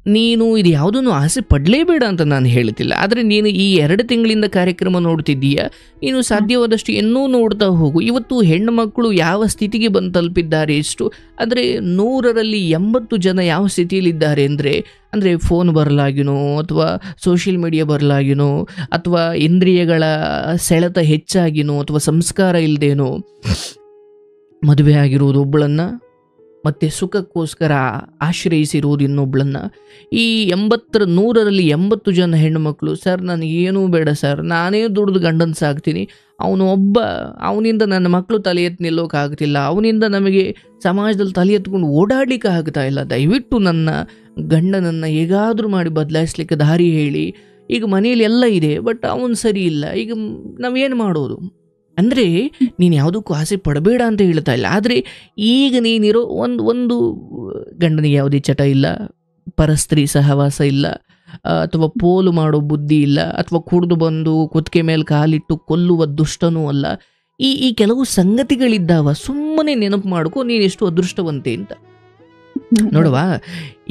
Speaker 2: ನೀನು ಇದು ಯಾವುದನ್ನು ಆಸೆ ಪಡಲೇಬೇಡ ಅಂತ ನಾನು ಹೇಳ್ತಿಲ್ಲ, ಆದರೆ ನೀನು ಈ 2 ತಿಂಗಳಿಂದ ಕಾರ್ಯಕ್ರಮ ನೋಡ್ತಿದ್ದೀಯ, ನೀನು ಸಾಧ್ಯವಾದಷ್ಟು ಇನ್ನೂ ನೋಡ್ತಾ ಹೋಗು. ಇವತ್ತು ಹೆಣ್ಣು ಮಕ್ಕಳು ಯಾವ ಸ್ಥಿತಿಗೆ ಬಂದು ತಲುಪಿದ್ದಾರೆ ಎಷ್ಟು ಅಂದರೆ 100ರಲ್ಲಿ 80 ಜನ ಯಾವ ಸ್ಥಿತಿಯಲ್ಲಿದ್ದಾರೆ ಅಂದರೆ ಫೋನ್ ಬರಲಾಗಿನೋ, ಅಥವಾ ಸೋಷಿಯಲ್ ಮೀಡಿಯಾ ಬರಲಾಗಿನೋ, ಅಥವಾ ಇಂದ್ರಿಯಗಳ ಸೆಳೆತ ಹೆಚ್ಚಾಗಿನೋ, ಅಥವಾ ಸಂಸ್ಕಾರ ಇಲ್ಲದೇನೋ ಮದುವೆ ಆಗಿರೋದು ಒಬ್ಬಳನ್ನು, ಮತ್ತು ಸುಖಕ್ಕೋಸ್ಕರ ಆಶ್ರಯಿಸಿರೋದು ಇನ್ನೊಬ್ಳನ್ನ. ಈ 100ರಲ್ಲಿ 80 ಜನ ಹೆಣ್ಣುಮಕ್ಕಳು, ಸರ್ ನನಗೇನೂ ಬೇಡ ಸರ್, ನಾನೇ ದುಡ್ದು ಗಂಡನ ಸಾಕ್ತೀನಿ, ಅವನಿಂದ ನನ್ನ ಮಕ್ಕಳು ತಲೆ ಎತ್ತಿ ನಿಲ್ಲೋಕ್ಕಾಗ್ತಿಲ್ಲ, ಅವನಿಂದ ನಮಗೆ ಸಮಾಜದಲ್ಲಿ ತಲೆ ಎತ್ಕೊಂಡು ಓಡಾಡಲಿಕ್ಕೆ ಆಗ್ತಾ ಇಲ್ಲ, ದಯವಿಟ್ಟು ನನ್ನ ಗಂಡನನ್ನು ಹೇಗಾದರೂ ಮಾಡಿ ಬದಲಾಯಿಸ್ಲಿಕ್ಕೆ ದಾರಿ ಹೇಳಿ. ಈಗ ಮನೇಲಿ ಎಲ್ಲ ಇದೆ, ಬಟ್ ಅವನು ಸರಿ ಇಲ್ಲ, ಈಗ ನಾವೇನು ಮಾಡೋದು? ಅಂದರೆ ನೀನು ಯಾವುದಕ್ಕೂ ಆಸೆ ಪಡಬೇಡ ಅಂತ ಹೇಳ್ತಾ ಇಲ್ಲ, ಆದರೆ ಈಗ ನೀನಿರೋ ಒಂದು ಗಂಡನಿಗೆ ಯಾವುದೇ ಚಟ ಇಲ್ಲ, ಪರಸ್ತ್ರೀ ಸಹವಾಸ ಇಲ್ಲ, ಅಥವಾ ಪೋಲು ಮಾಡೋ ಬುದ್ಧಿ ಇಲ್ಲ, ಅಥವಾ ಕುಡಿದು ಬಂದು ಕುತ್ತಿಗೆ ಮೇಲೆ ಕಾಲಿಟ್ಟು ಕೊಲ್ಲುವ ದುಷ್ಟನೂ ಅಲ್ಲ. ಈ ಕೆಲವು ಸಂಗತಿಗಳಿದ್ದಾವ, ಸುಮ್ಮನೆ ನೆನಪು ಮಾಡ್ಕೊ ನೀನು ಎಷ್ಟು ಅದೃಷ್ಟವಂತೆ ಅಂತ. ನೋಡುವ,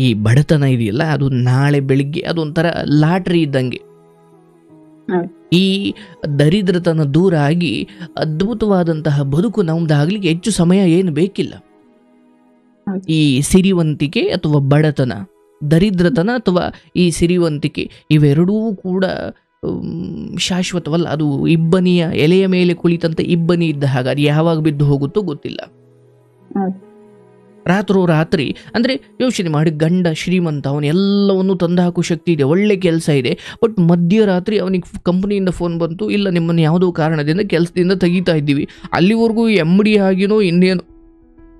Speaker 2: ಈ ಬಡತನ ಇದೆಯಲ್ಲ, ಅದು ನಾಳೆ ಬೆಳಿಗ್ಗೆ ಅದೊಂಥರ ಲಾಟ್ರಿ ಇದ್ದಂಗೆ. ಈ ದರಿದ್ರತನ ದೂರ ಆಗಿ ಅದ್ಭುತವಾದಂತಹ ಬದುಕು ನಮ್ದಾಗ್ಲಿಕ್ಕೆ ಹೆಚ್ಚು ಸಮಯ ಏನು ಬೇಕಿಲ್ಲ. ಈ ಸಿರಿವಂತಿಕೆ ಅಥವಾ ಬಡತನ, ದರಿದ್ರತನ ಅಥವಾ ಈ ಸಿರಿವಂತಿಕೆ ಇವೆರಡೂ ಕೂಡ ಶಾಶ್ವತವಲ್ಲ. ಅದು ಇಬ್ಬನಿಯ ಎಲೆಯ ಮೇಲೆ ಕುಳಿತಂತ ಇಬ್ಬನಿ ಇದ್ದ ಹಾಗೆ, ಅದು ಯಾವಾಗ ಬಿದ್ದು ಹೋಗುತ್ತೋ ಗೊತ್ತಿಲ್ಲ. ರಾತ್ರಿ ಅಂದರೆ ಯೋಚನೆ ಮಾಡಿ, ಗಂಡ ಶ್ರೀಮಂತ, ಅವನು ಎಲ್ಲವನ್ನು ತಂದು ಹಾಕೋ ಶಕ್ತಿ ಇದೆ, ಒಳ್ಳೆ ಕೆಲಸ ಇದೆ, ಬಟ್ ಮಧ್ಯರಾತ್ರಿ ಅವನಿಗೆ ಕಂಪ್ನಿಯಿಂದ ಫೋನ್ ಬಂತು, ಇಲ್ಲ ನಿಮ್ಮನ್ನು ಯಾವುದೋ ಕಾರಣದಿಂದ ಕೆಲಸದಿಂದ ತೆಗಿತಾ ಇದ್ದೀವಿ, ಅಲ್ಲಿವರೆಗೂ MD ಆಗಿನೋ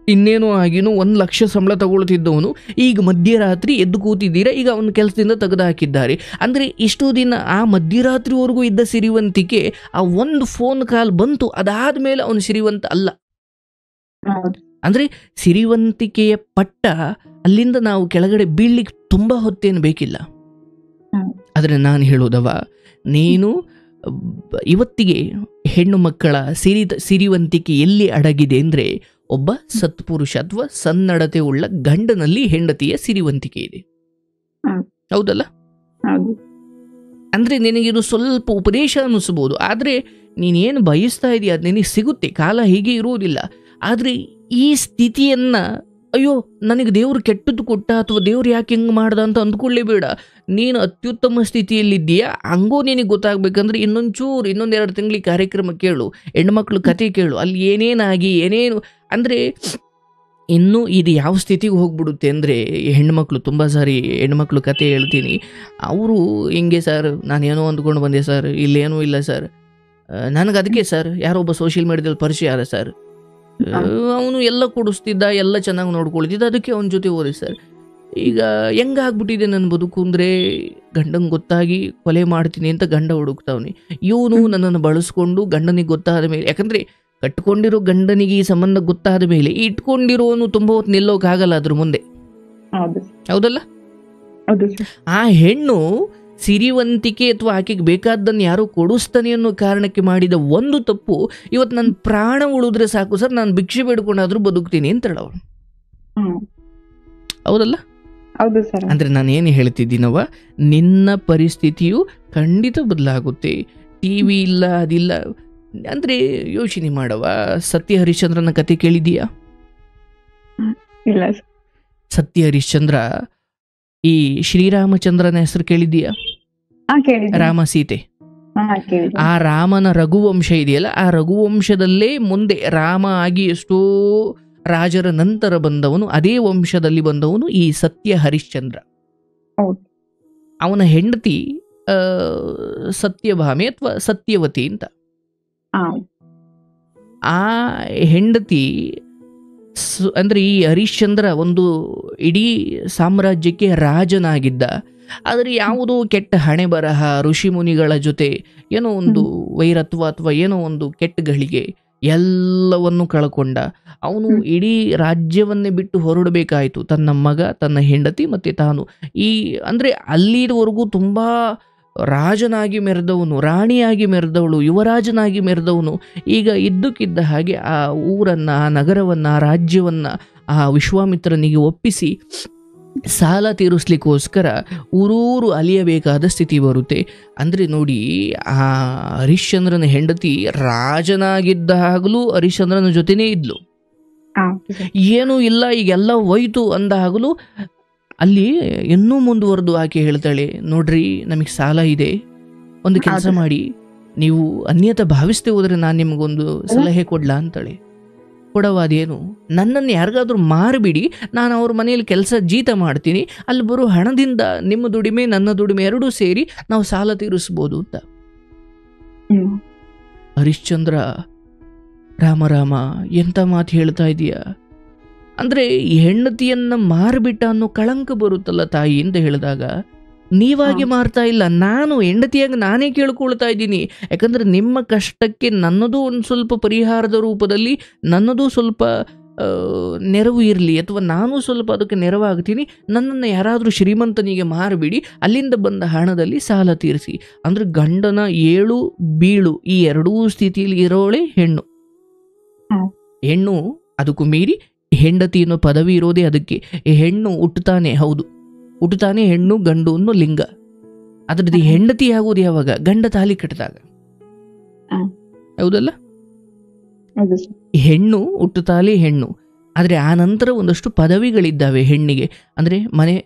Speaker 2: ಇನ್ನೇನೋ ಆಗಿನೋ 1 ಲಕ್ಷ ಸಂಬಳ ತಗೊಳ್ತಿದ್ದವನು ಈಗ ಮಧ್ಯರಾತ್ರಿ ಎದ್ದು ಕೂತಿದ್ದೀರಾ, ಈಗ ಅವನ ಕೆಲಸದಿಂದ ತೆಗೆದು ಹಾಕಿದ್ದಾರೆ. ಅಂದರೆ ಇಷ್ಟು ದಿನ ಆ ಮಧ್ಯರಾತ್ರಿವರೆಗೂ ಇದ್ದ ಸಿರಿವಂತಿಕೆ ಆ ಒಂದು ಫೋನ್ ಕಾಲ್ ಬಂತು, ಅದಾದ ಮೇಲೆ ಅವನು ಸಿರಿವಂತ ಅಲ್ಲ. ಅಂದರೆ ಸಿರಿವಂತಿಕೆಯ ಪಟ್ಟ ಅಲ್ಲಿಂದ ನಾವು ಕೆಳಗಡೆ ಬೀಳ್ಲಿಕ್ಕೆ ತುಂಬ ಹೊತ್ತೇನು ಬೇಕಿಲ್ಲ. ಆದರೆ ನಾನು ಹೇಳೋದವ, ನೀನು ಇವತ್ತಿಗೆ ಹೆಣ್ಣು ಮಕ್ಕಳ ಸಿರಿವಂತಿಕೆ ಎಲ್ಲಿ ಅಡಗಿದೆ ಅಂದರೆ, ಒಬ್ಬ ಸತ್ಪುರುಷ ಅಥವಾ ಸನ್ನಡತೆ ಉಳ್ಳ ಗಂಡನಲ್ಲಿ ಹೆಂಡತಿಯ ಸಿರಿವಂತಿಕೆ ಇದೆ. ಹೌದಲ್ಲ? ಅಂದರೆ ನಿನಗಿದು ಸ್ವಲ್ಪ ಉಪದೇಶ ಅನ್ನಿಸ್ಬೋದು, ಆದರೆ ನೀನೇನು ಬಯಸ್ತಾ ಇದೆಯಾ ಅದು ನಿನಗೆ ಸಿಗುತ್ತೆ. ಕಾಲ ಹೀಗೆ ಇರುವುದಿಲ್ಲ. ಆದರೆ ಈ ಸ್ಥಿತಿಯನ್ನು, ಅಯ್ಯೋ ನನಗೆ ದೇವರು ಕೆಟ್ಟದ್ದು ಕೊಟ್ಟ ಅಥವಾ ದೇವ್ರು ಯಾಕೆ ಹಿಂಗೆ ಮಾಡ್ದ ಅಂತ ಅಂದ್ಕೊಳ್ಳೇಬೇಡ. ನೀನು ಅತ್ಯುತ್ತಮ ಸ್ಥಿತಿಯಲ್ಲಿದ್ದೀಯಾ, ಹಂಗೋ ನಿನಗೆ ಗೊತ್ತಾಗಬೇಕಂದ್ರೆ ಇನ್ನೊಂದು 2 ತಿಂಗಳಿಗೆ ಕಾರ್ಯಕ್ರಮ ಕೇಳು, ಹೆಣ್ಮಕ್ಳು ಕತೆ ಕೇಳು, ಅಲ್ಲಿ ಏನೇನಾಗಿ ಏನೇನು ಅಂದರೆ ಇನ್ನು ಇದು ಯಾವ ಸ್ಥಿತಿಗೆ ಹೋಗ್ಬಿಡುತ್ತೆ ಅಂದರೆ, ಹೆಣ್ಮಕ್ಳು ತುಂಬ ಸಾರಿ ಹೆಣ್ಮಕ್ಳು ಕತೆ ಹೇಳ್ತೀನಿ. ಅವರು ಹಿಂಗೆ ಸರ್, ನಾನೇನೋ ಅಂದ್ಕೊಂಡು ಬಂದೆ ಸರ್, ಇಲ್ಲೇನೂ ಇಲ್ಲ ಸರ್, ನನಗೆ ಅದಕ್ಕೆ ಸರ್ ಯಾರೊಬ್ಬ ಸೋಷಿಯಲ್ ಮೀಡಿಯಾದಲ್ಲಿ ಪರಿಚಯ ಆದ ಸರ್, ಅವನು ಎಲ್ಲ ಕೊಡಿಸ್ತಿದ್ದ, ಎಲ್ಲ ಚೆನ್ನಾಗಿ ನೋಡ್ಕೊಳ್ತಿದ್ದ, ಅದಕ್ಕೆ ಅವನ ಜೊತೆ ಹೋದೆ ಸರ್. ಈಗ ಹೆಂಗಾಗ್ಬಿಟ್ಟಿದೆ ನನ್ನ ಬದುಕು ಅಂದರೆ, ಗಂಡಂಗೆ ಗೊತ್ತಾಗಿ ಕೊಲೆ ಮಾಡ್ತೀನಿ ಅಂತ ಗಂಡ ಹುಡುಕ್ತಾವನಿ. ಇವನು ನನ್ನನ್ನು ಬಳಸ್ಕೊಂಡು ಗಂಡನಿಗೆ ಗೊತ್ತಾದ ಮೇಲೆ, ಯಾಕಂದರೆ ಕಟ್ಕೊಂಡಿರೋ ಗಂಡನಿಗೆ ಈ ಸಂಬಂಧ ಗೊತ್ತಾದ ಮೇಲೆ ಇಟ್ಕೊಂಡಿರೋನು ತುಂಬ ಹೊತ್ತು ನಿಲ್ಲೋಕ್ಕಾಗಲ್ಲ ಅದ್ರ ಮುಂದೆ, ಹೌದಲ್ಲ? ಆ ಹೆಣ್ಣು ಸಿರಿವಂತಿಕೆ ಅಥವಾ ಆಕೆಗೆ ಬೇಕಾದ್ದನ್ನು ಯಾರೋ ಕೊಡಿಸ್ತಾನೆ ಅನ್ನೋ ಕಾರಣಕ್ಕೆ ಮಾಡಿದ ಒಂದು ತಪ್ಪು, ಇವತ್ತು ನನ್ನ ಪ್ರಾಣ ಉಳಿದ್ರೆ ಸಾಕು ಸರ್, ನಾನು ಭಿಕ್ಷೆ ಬೇಡ್ಕೊಂಡಾದ್ರೂ ಬದುಕ್ತೀನಿ ಅಂತ ಹೇಳೋರು, ಹೌದಲ್ಲ?
Speaker 1: ಹೌದು ಸರ್.
Speaker 2: ಅಂದರೆ ನಾನು ಏನು ಹೇಳ್ತಿದ್ದೀನವ, ನಿನ್ನ ಪರಿಸ್ಥಿತಿಯು ಖಂಡಿತ ಬದಲಾಗುತ್ತೆ. ಟಿ ವಿ ಇಲ್ಲ, ಅದಿಲ್ಲ ಅಂದರೆ ಯೋಚನೆ ಮಾಡವ. ಸತ್ಯ ಹರಿಶ್ಚಂದ್ರನ ಕತೆ ಕೇಳಿದೀಯಾ?
Speaker 1: ಇಲ್ಲ.
Speaker 2: ಸತ್ಯ ಹರಿಶ್ಚಂದ್ರ ಈ ಶ್ರೀರಾಮಚಂದ್ರನ ಹೆಸರು ಕೇಳಿದೀಯಾ? ರಾಮ ಸೀತೆ. ಆ ರಾಮನ ರಘುವಂಶ ಇದೆಯಲ್ಲ, ಆ ರಘುವಂಶದಲ್ಲೇ ಮುಂದೆ ರಾಮ ಆಗಿ ಎಷ್ಟೋ ರಾಜರ ನಂತರ ಬಂದವನು, ಅದೇ ವಂಶದಲ್ಲಿ ಬಂದವನು ಈ ಸತ್ಯ ಹರಿಶ್ಚಂದ್ರ. ಅವನ ಹೆಂಡತಿ ಸತ್ಯಭಾಮೆ ಅಥವಾ ಸತ್ಯವತಿ ಅಂತ. ಆ ಹೆಂಡತಿ ಅಂದರೆ ಈ ಹರಿಶ್ಚಂದ್ರ ಒಂದು ಇಡೀ ಸಾಮ್ರಾಜ್ಯಕ್ಕೆ ರಾಜನಾಗಿದ್ದ. ಆದರೆ ಯಾವುದೋ ಕೆಟ್ಟ ಹಣೆ ಬರಹ, ಋಷಿ ಮುನಿಗಳ ಜೊತೆ ಏನೋ ಒಂದು ವೈರತ್ವ ಅಥವಾ ಏನೋ ಒಂದು ಕೆಟ್ಟಗಳಿಗೆ ಎಲ್ಲವನ್ನು ಕಳ್ಕೊಂಡ. ಅವನು ಇಡೀ ರಾಜ್ಯವನ್ನೇ ಬಿಟ್ಟು ಹೊರಡಬೇಕಾಯಿತು, ತನ್ನ ಮಗ, ತನ್ನ ಹೆಂಡತಿ ಮತ್ತು ತಾನು. ಈ ಅಂದರೆ ಅಲ್ಲಿವರೆಗೂ ತುಂಬ ರಾಜನಾಗಿ ಮೆರೆದವನು, ರಾಣಿಯಾಗಿ ಮೆರೆದವಳು, ಯುವರಾಜನಾಗಿ ಮೆರೆದವನು ಈಗ ಇದ್ದಕ್ಕಿದ್ದ ಹಾಗೆ ಆ ಊರನ್ನು, ಆ ನಗರವನ್ನು, ಆ ರಾಜ್ಯವನ್ನು ಆ ವಿಶ್ವಾಮಿತ್ರನಿಗೆ ಒಪ್ಪಿಸಿ ಸಾಲ ತೀರಿಸ್ಲಿಕ್ಕೋಸ್ಕರ ಊರೂರು ಅಲಿಯಬೇಕಾದ ಸ್ಥಿತಿ ಬರುತ್ತೆ. ಅಂದರೆ ನೋಡಿ, ಆ ಹರಿಶ್ಚಂದ್ರನ ಹೆಂಡತಿ ರಾಜನಾಗಿದ್ದಾಗಲೂ ಹರಿಶ್ಚಂದ್ರನ ಜೊತೆನೇ ಇದ್ಲು. ಏನೂ ಇಲ್ಲ, ಈಗೆಲ್ಲ ಹೋಯ್ತು ಅಂದಾಗಲೂ ಅಲ್ಲಿ ಇನ್ನೂ ಮುಂದುವರೆದು ಆಕೆ ಹೇಳ್ತಾಳೆ, ನೋಡ್ರಿ ನಮಗೆ ಸಾಲ ಇದೆ, ಒಂದು ಕೆಲಸ ಮಾಡಿ, ನೀವು ಅನ್ಯತ ಭಾವಿಸ್ತೇ ಹೋದರೆ ನಾನು ನಿಮಗೊಂದು ಸಲಹೆ ಕೊಡ್ಲಾ ಅಂತಾಳೆ. ಕೊಡವಾದೇನು? ನನ್ನನ್ನು ಯಾರಿಗಾದ್ರೂ ಮಾರಿಬಿಡಿ, ನಾನು ಅವ್ರ ಮನೆಯಲ್ಲಿ ಕೆಲಸ ಜೀತ ಮಾಡ್ತೀನಿ, ಅಲ್ಲಿ ಬರೋ ಹಣದಿಂದ ನಿಮ್ಮ ದುಡಿಮೆ ನನ್ನ ದುಡಿಮೆ ಎರಡೂ ಸೇರಿ ನಾವು ಸಾಲ ತೀರಿಸ್ಬೋದು ಅಂತ. ಹರಿಶ್ಚಂದ್ರ, ರಾಮ ಎಂಥ ಮಾತು ಹೇಳ್ತಾ ಇದೀಯಾ? ಅಂದರೆ ಹೆಂಡತಿಯನ್ನು ಮಾರಿಬಿಟ್ಟ ಅನ್ನೋ ಕಳಂಕ ಬರುತ್ತಲ್ಲ ತಾಯಿ ಅಂತ ಹೇಳಿದಾಗ, ನೀವಾಗಿ ಮಾರ್ತಾ ಇಲ್ಲ, ನಾನು ಹೆಂಡತಿಯಾಗಿ ನಾನೇ ಕೇಳ್ಕೊಳ್ತಾ ಇದ್ದೀನಿ. ಯಾಕಂದರೆ ನಿಮ್ಮ ಕಷ್ಟಕ್ಕೆ ನನ್ನದು ಒಂದು ಸ್ವಲ್ಪ ಪರಿಹಾರದ ರೂಪದಲ್ಲಿ ನನ್ನದು ಸ್ವಲ್ಪ ನೆರವು ಇರಲಿ, ಅಥವಾ ನಾನು ಸ್ವಲ್ಪ ಅದಕ್ಕೆ ನೆರವಾಗ್ತೀನಿ, ನನ್ನನ್ನು ಯಾರಾದರೂ ಶ್ರೀಮಂತನಿಗೆ ಮಾರಿಬಿಡಿ, ಅಲ್ಲಿಂದ ಬಂದ ಹಣದಲ್ಲಿ ಸಾಲ ತೀರಿಸಿ. ಅಂದರೆ ಗಂಡನ ಏಳು ಬೀಳು ಈ ಎರಡೂ ಸ್ಥಿತಿಯಲ್ಲಿ ಇರೋಳೆ ಹೆಣ್ಣು. ಹೆಣ್ಣು ಅದಕ್ಕೂ ಮೀರಿ ಹೆಂಡತಿ ಅನ್ನೋ ಪದವಿ ಇರೋದೇ ಅದಕ್ಕೆ. ಹೆಣ್ಣು ಹುಟ್ಟುತ್ತಾನೆ, ಹೌದು ಹುಟ್ಟುತ್ತಾನೆ ಹೆಣ್ಣು, ಗಂಡು ಅನ್ನೋ ಲಿಂಗ. ಅದರದ್ದು ಹೆಂಡತಿ ಆಗೋದು ಯಾವಾಗ? ಗಂಡ ತಾಲಿ ಕಟ್ಟಿದಾಗ, ಹೌದಲ್ಲ? ಹೆಣ್ಣು ಹುಟ್ಟುತ್ತಾಲೆ ಹೆಣ್ಣು. ಆದರೆ ಆ ನಂತರ ಒಂದಷ್ಟು ಪದವಿಗಳಿದ್ದಾವೆ ಹೆಣ್ಣಿಗೆ. ಅಂದರೆ ಮನೆ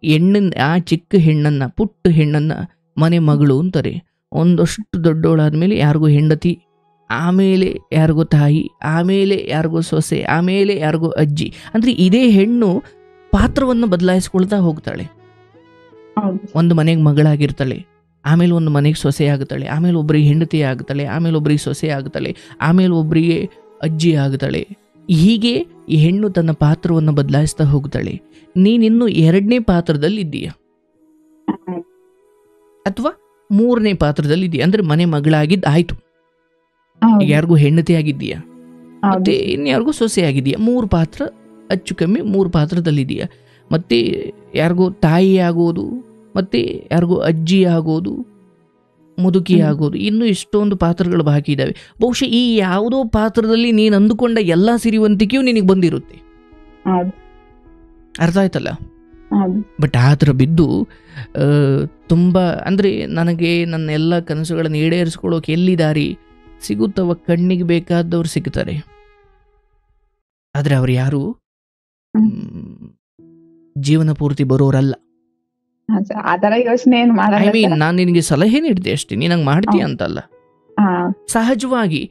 Speaker 2: ಹೆಣ್ಣನ್ನ, ಆ ಚಿಕ್ಕ ಹೆಣ್ಣನ್ನು, ಪುಟ್ಟ ಹೆಣ್ಣನ್ನು ಮನೆ ಮಗಳು ಅಂತಾರೆ. ಒಂದಷ್ಟು ದೊಡ್ಡವಳಾದ್ಮೇಲೆ ಯಾರಿಗೂ ಹೆಂಡತಿ, ಆಮೇಲೆ ಯಾರಿಗೋ ತಾಯಿ, ಆಮೇಲೆ ಯಾರಿಗೋ ಸೊಸೆ, ಆಮೇಲೆ ಯಾರಿಗೋ ಅಜ್ಜಿ. ಅಂದರೆ ಇದೇ ಹೆಣ್ಣು ಪಾತ್ರವನ್ನು ಬದಲಾಯಿಸ್ಕೊಳ್ತಾ ಹೋಗ್ತಾಳೆ. ಒಂದು ಮನೆಗೆ ಮಗಳಾಗಿರ್ತಾಳೆ, ಆಮೇಲೆ ಒಂದು ಮನೆಗೆ ಸೊಸೆ ಆಗುತ್ತಾಳೆ, ಆಮೇಲೆ ಒಬ್ಬರಿಗೆ ಹೆಂಡತಿ ಆಗುತ್ತಾಳೆ, ಆಮೇಲೆ ಒಬ್ಬರಿಗೆ ಸೊಸೆ ಆಗುತ್ತಾಳೆ, ಆಮೇಲೆ ಒಬ್ಬರಿಗೆ ಅಜ್ಜಿ ಆಗುತ್ತಾಳೆ. ಹೀಗೆ ಈ ಹೆಣ್ಣು ತನ್ನ ಪಾತ್ರವನ್ನು ಬದಲಾಯಿಸ್ತಾ ಹೋಗ್ತಾಳೆ. ನೀನಿನ್ನು ಎರಡನೇ ಪಾತ್ರದಲ್ಲಿ ಇದ್ದೀಯ ಅಥವಾ ಮೂರನೇ ಪಾತ್ರದಲ್ಲಿ ಇದೆಯಾ? ಅಂದರೆ ಮನೆ ಮಗಳಾಗಿದ್ದು ಆಯ್ತು, ಯಾರಿಗೂ ಹೆಂಡತಿ ಆಗಿದ್ದೀಯಾ, ಮತ್ತೆ ಇನ್ಯಾರಿಗೂ ಸೊಸೆ ಆಗಿದೆಯಾ. 3 ಪಾತ್ರ, ಹೆಚ್ಚು ಕಮ್ಮಿ 3 ಪಾತ್ರದಲ್ಲಿದೆಯಾ. ಮತ್ತೆ ಯಾರಿಗೂ ತಾಯಿ ಆಗೋದು, ಮತ್ತೆ ಯಾರಿಗೂ ಅಜ್ಜಿ ಆಗೋದು, ಮುದುಕಿ ಆಗೋದು, ಇನ್ನೂ ಇಷ್ಟೊಂದು ಪಾತ್ರಗಳು ಬಾಕಿ ಇದ್ದಾವೆ. ಬಹುಶಃ ಈ ಯಾವುದೋ ಪಾತ್ರದಲ್ಲಿ ನೀನು ಅಂದುಕೊಂಡ ಎಲ್ಲ ಸಿರಿವಂತಿಕೆಯೂ ನಿನಗೆ ಬಂದಿರುತ್ತೆ. ಅರ್ಥ ಆಯ್ತಲ್ಲ? ಬಟ್ ಆ ಥರ ಬಿದ್ದು ತುಂಬ, ಅಂದರೆ ನನಗೆ ನನ್ನ ಎಲ್ಲ ಕನಸುಗಳನ್ನು ಈಡೇರಿಸ್ಕೊಳ್ಳೋಕೆ ಎಲ್ಲಿ ದಾರಿ ಸಿಗುತ್ತವ? ಕಣ್ಣಿಗೆ ಬೇಕಾದವ್ರು ಸಿಗ್ತಾರೆ, ಆದರೆ ಅವ್ರು ಯಾರು ಜೀವನ ಪೂರ್ತಿ ಬರೋರಲ್ಲ. ಐ ಮೀನ್, ನಾನು ನಿನಗೆ ಸಲಹೆ ನೀಡಿದೆ ಅಷ್ಟೇ, ನೀನಂಗೆ ಮಾಡ್ತೀಯ ಅಂತಲ್ಲ. ಸಹಜವಾಗಿ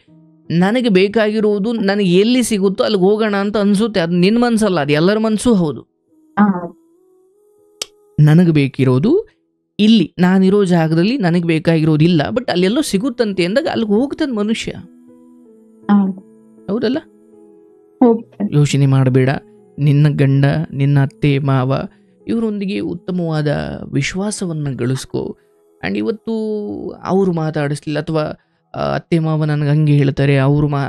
Speaker 2: ನನಗೆ ಬೇಕಾಗಿರುವುದು ನನಗೆ ಎಲ್ಲಿ ಸಿಗುತ್ತೋ ಅಲ್ಲಿಗೆ ಹೋಗೋಣ ಅಂತ ಅನ್ಸುತ್ತೆ. ಅದು ನಿನ್ನ ಮನಸ್ಸಲ್ಲ, ಅದು ಎಲ್ಲರ ಮನಸ್ಸು ಹೌದು. ನನಗೆ ಬೇಕಿರೋದು ಇಲ್ಲಿ, ನಾನಿರೋ ಜಾಗದಲ್ಲಿ ನನಗೆ ಬೇಕಾಗಿರೋದಿಲ್ಲ, ಬಟ್ ಅಲ್ಲೆಲ್ಲೋ ಸಿಗುತ್ತಂತೆ ಅಂದಾಗ ಅಲ್ಲಿಗೆ ಹೋಗ್ತಾನೆ ಮನುಷ್ಯ. ಹೌದಲ್ಲ? ಯೋಚನೆ ಮಾಡಬೇಡ. ನಿನ್ನ ಗಂಡ, ನಿನ್ನ ಅತ್ತೆ ಮಾವ ಇವರೊಂದಿಗೆ ಉತ್ತಮವಾದ ವಿಶ್ವಾಸವನ್ನು ಗಳಿಸ್ಕೊ. ಆ್ಯಂಡ್ ಇವತ್ತು ಅವರು ಮಾತಾಡಿಸ್ಲಿಲ್ಲ, ಅಥವಾ ಅತ್ತೆ ಮಾವ ನನಗೆ ಹಂಗೆ ಹೇಳ್ತಾರೆ,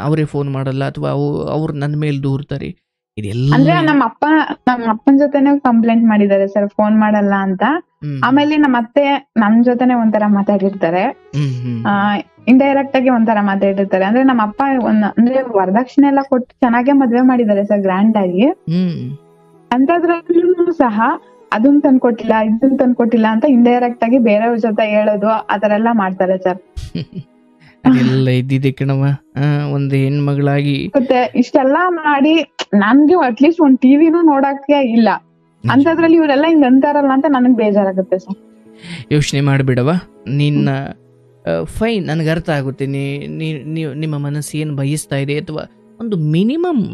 Speaker 2: ಅವರೇ ಫೋನ್ ಮಾಡಲ್ಲ, ಅಥವಾ ಅವ್ರು ನನ್ನ ಮೇಲೆ ದೂರ್ತಾರೆ, ಇದೆಲ್ಲ
Speaker 1: ಅಂದ್ರೆ ನಮ್ಮ ಅಪ್ಪನ ಜೊತೆನೆ ಕಂಪ್ಲೇಂಟ್ ಮಾಡಿದ್ದಾರೆ ಸರ್, ಫೋನ್ ಮಾಡಲ್ಲ ಅಂತ. ಆಮೇಲೆ ನಮ್ಮ ಅತ್ತೆ ನಮ್ ಜೊತೆನೆ ಒಂಥರ ಮಾತಾಡಿರ್ತಾರೆ, ಇಂಡೈರೆಕ್ಟ್ ಆಗಿ ಒಂಥರ ಮಾತಾಡಿರ್ತಾರೆ. ಅಂದ್ರೆ ನಮ್ಮ ಅಪ್ಪ ಅಂದ್ರೆ ವರದಕ್ಷಿಣೆ ಎಲ್ಲ ಕೊಟ್ಟು ಚೆನ್ನಾಗೆ ಮದ್ವೆ ಮಾಡಿದ್ದಾರೆ ಸರ್, ಗ್ರ್ಯಾಂಡ್ ಆಗಿ. ಅಂತದ್ರಲ್ಲೂ ಸಹ ಅದನ್ನ ತಂದ್ಕೊಟ್ಟಿಲ್ಲ, ಇದನ್ನ ತಂದ್ಕೊಟ್ಟಿಲ್ಲ ಅಂತ ಇಂಡೈರೆಕ್ಟ್ ಆಗಿ ಬೇರೆಯವ್ರ ಜೊತೆ ಹೇಳೋದು, ಆತರ ಎಲ್ಲ ಮಾಡ್ತಾರೆ ಸರ್.
Speaker 2: ಅದೆಲ್ಲ ಇದ್ದಿದೆ ಕಣವ, ಒಂದು ಹೆಣ್ಮಗಳಾಗಿ
Speaker 1: ಮತ್ತೆ ಇಷ್ಟೆಲ್ಲಾ ಮಾಡಿ ನನ್ಗೆ ಅಟ್ಲೀಸ್ಟ್ ಒಂದ್ ಟಿವಿನೂ ನೋಡಕ್ಕೆ ಇಲ್ಲ, ಅಂತದ್ರಲ್ಲಿ ಇವರೆಲ್ಲ ಹಿಂಗ್ ಅಂತಾರಲ್ಲ ಅಂತ ನನಗ್ ಬೇಜಾರಾಗುತ್ತೆ ಸರ್.
Speaker 2: ಯೋಚನೆ ಮಾಡ್ಬಿಡವ, ನಿನ್ನ ಫೈನ್, ನನಗೆ ಅರ್ಥ ಆಗುತ್ತೆ. ನಿಮ್ಮ ಮನಸ್ಸು ಏನು ಬಯಸ್ತಾ ಇದೆ, ಅಥವಾ ಒಂದು ಮಿನಿಮಮ್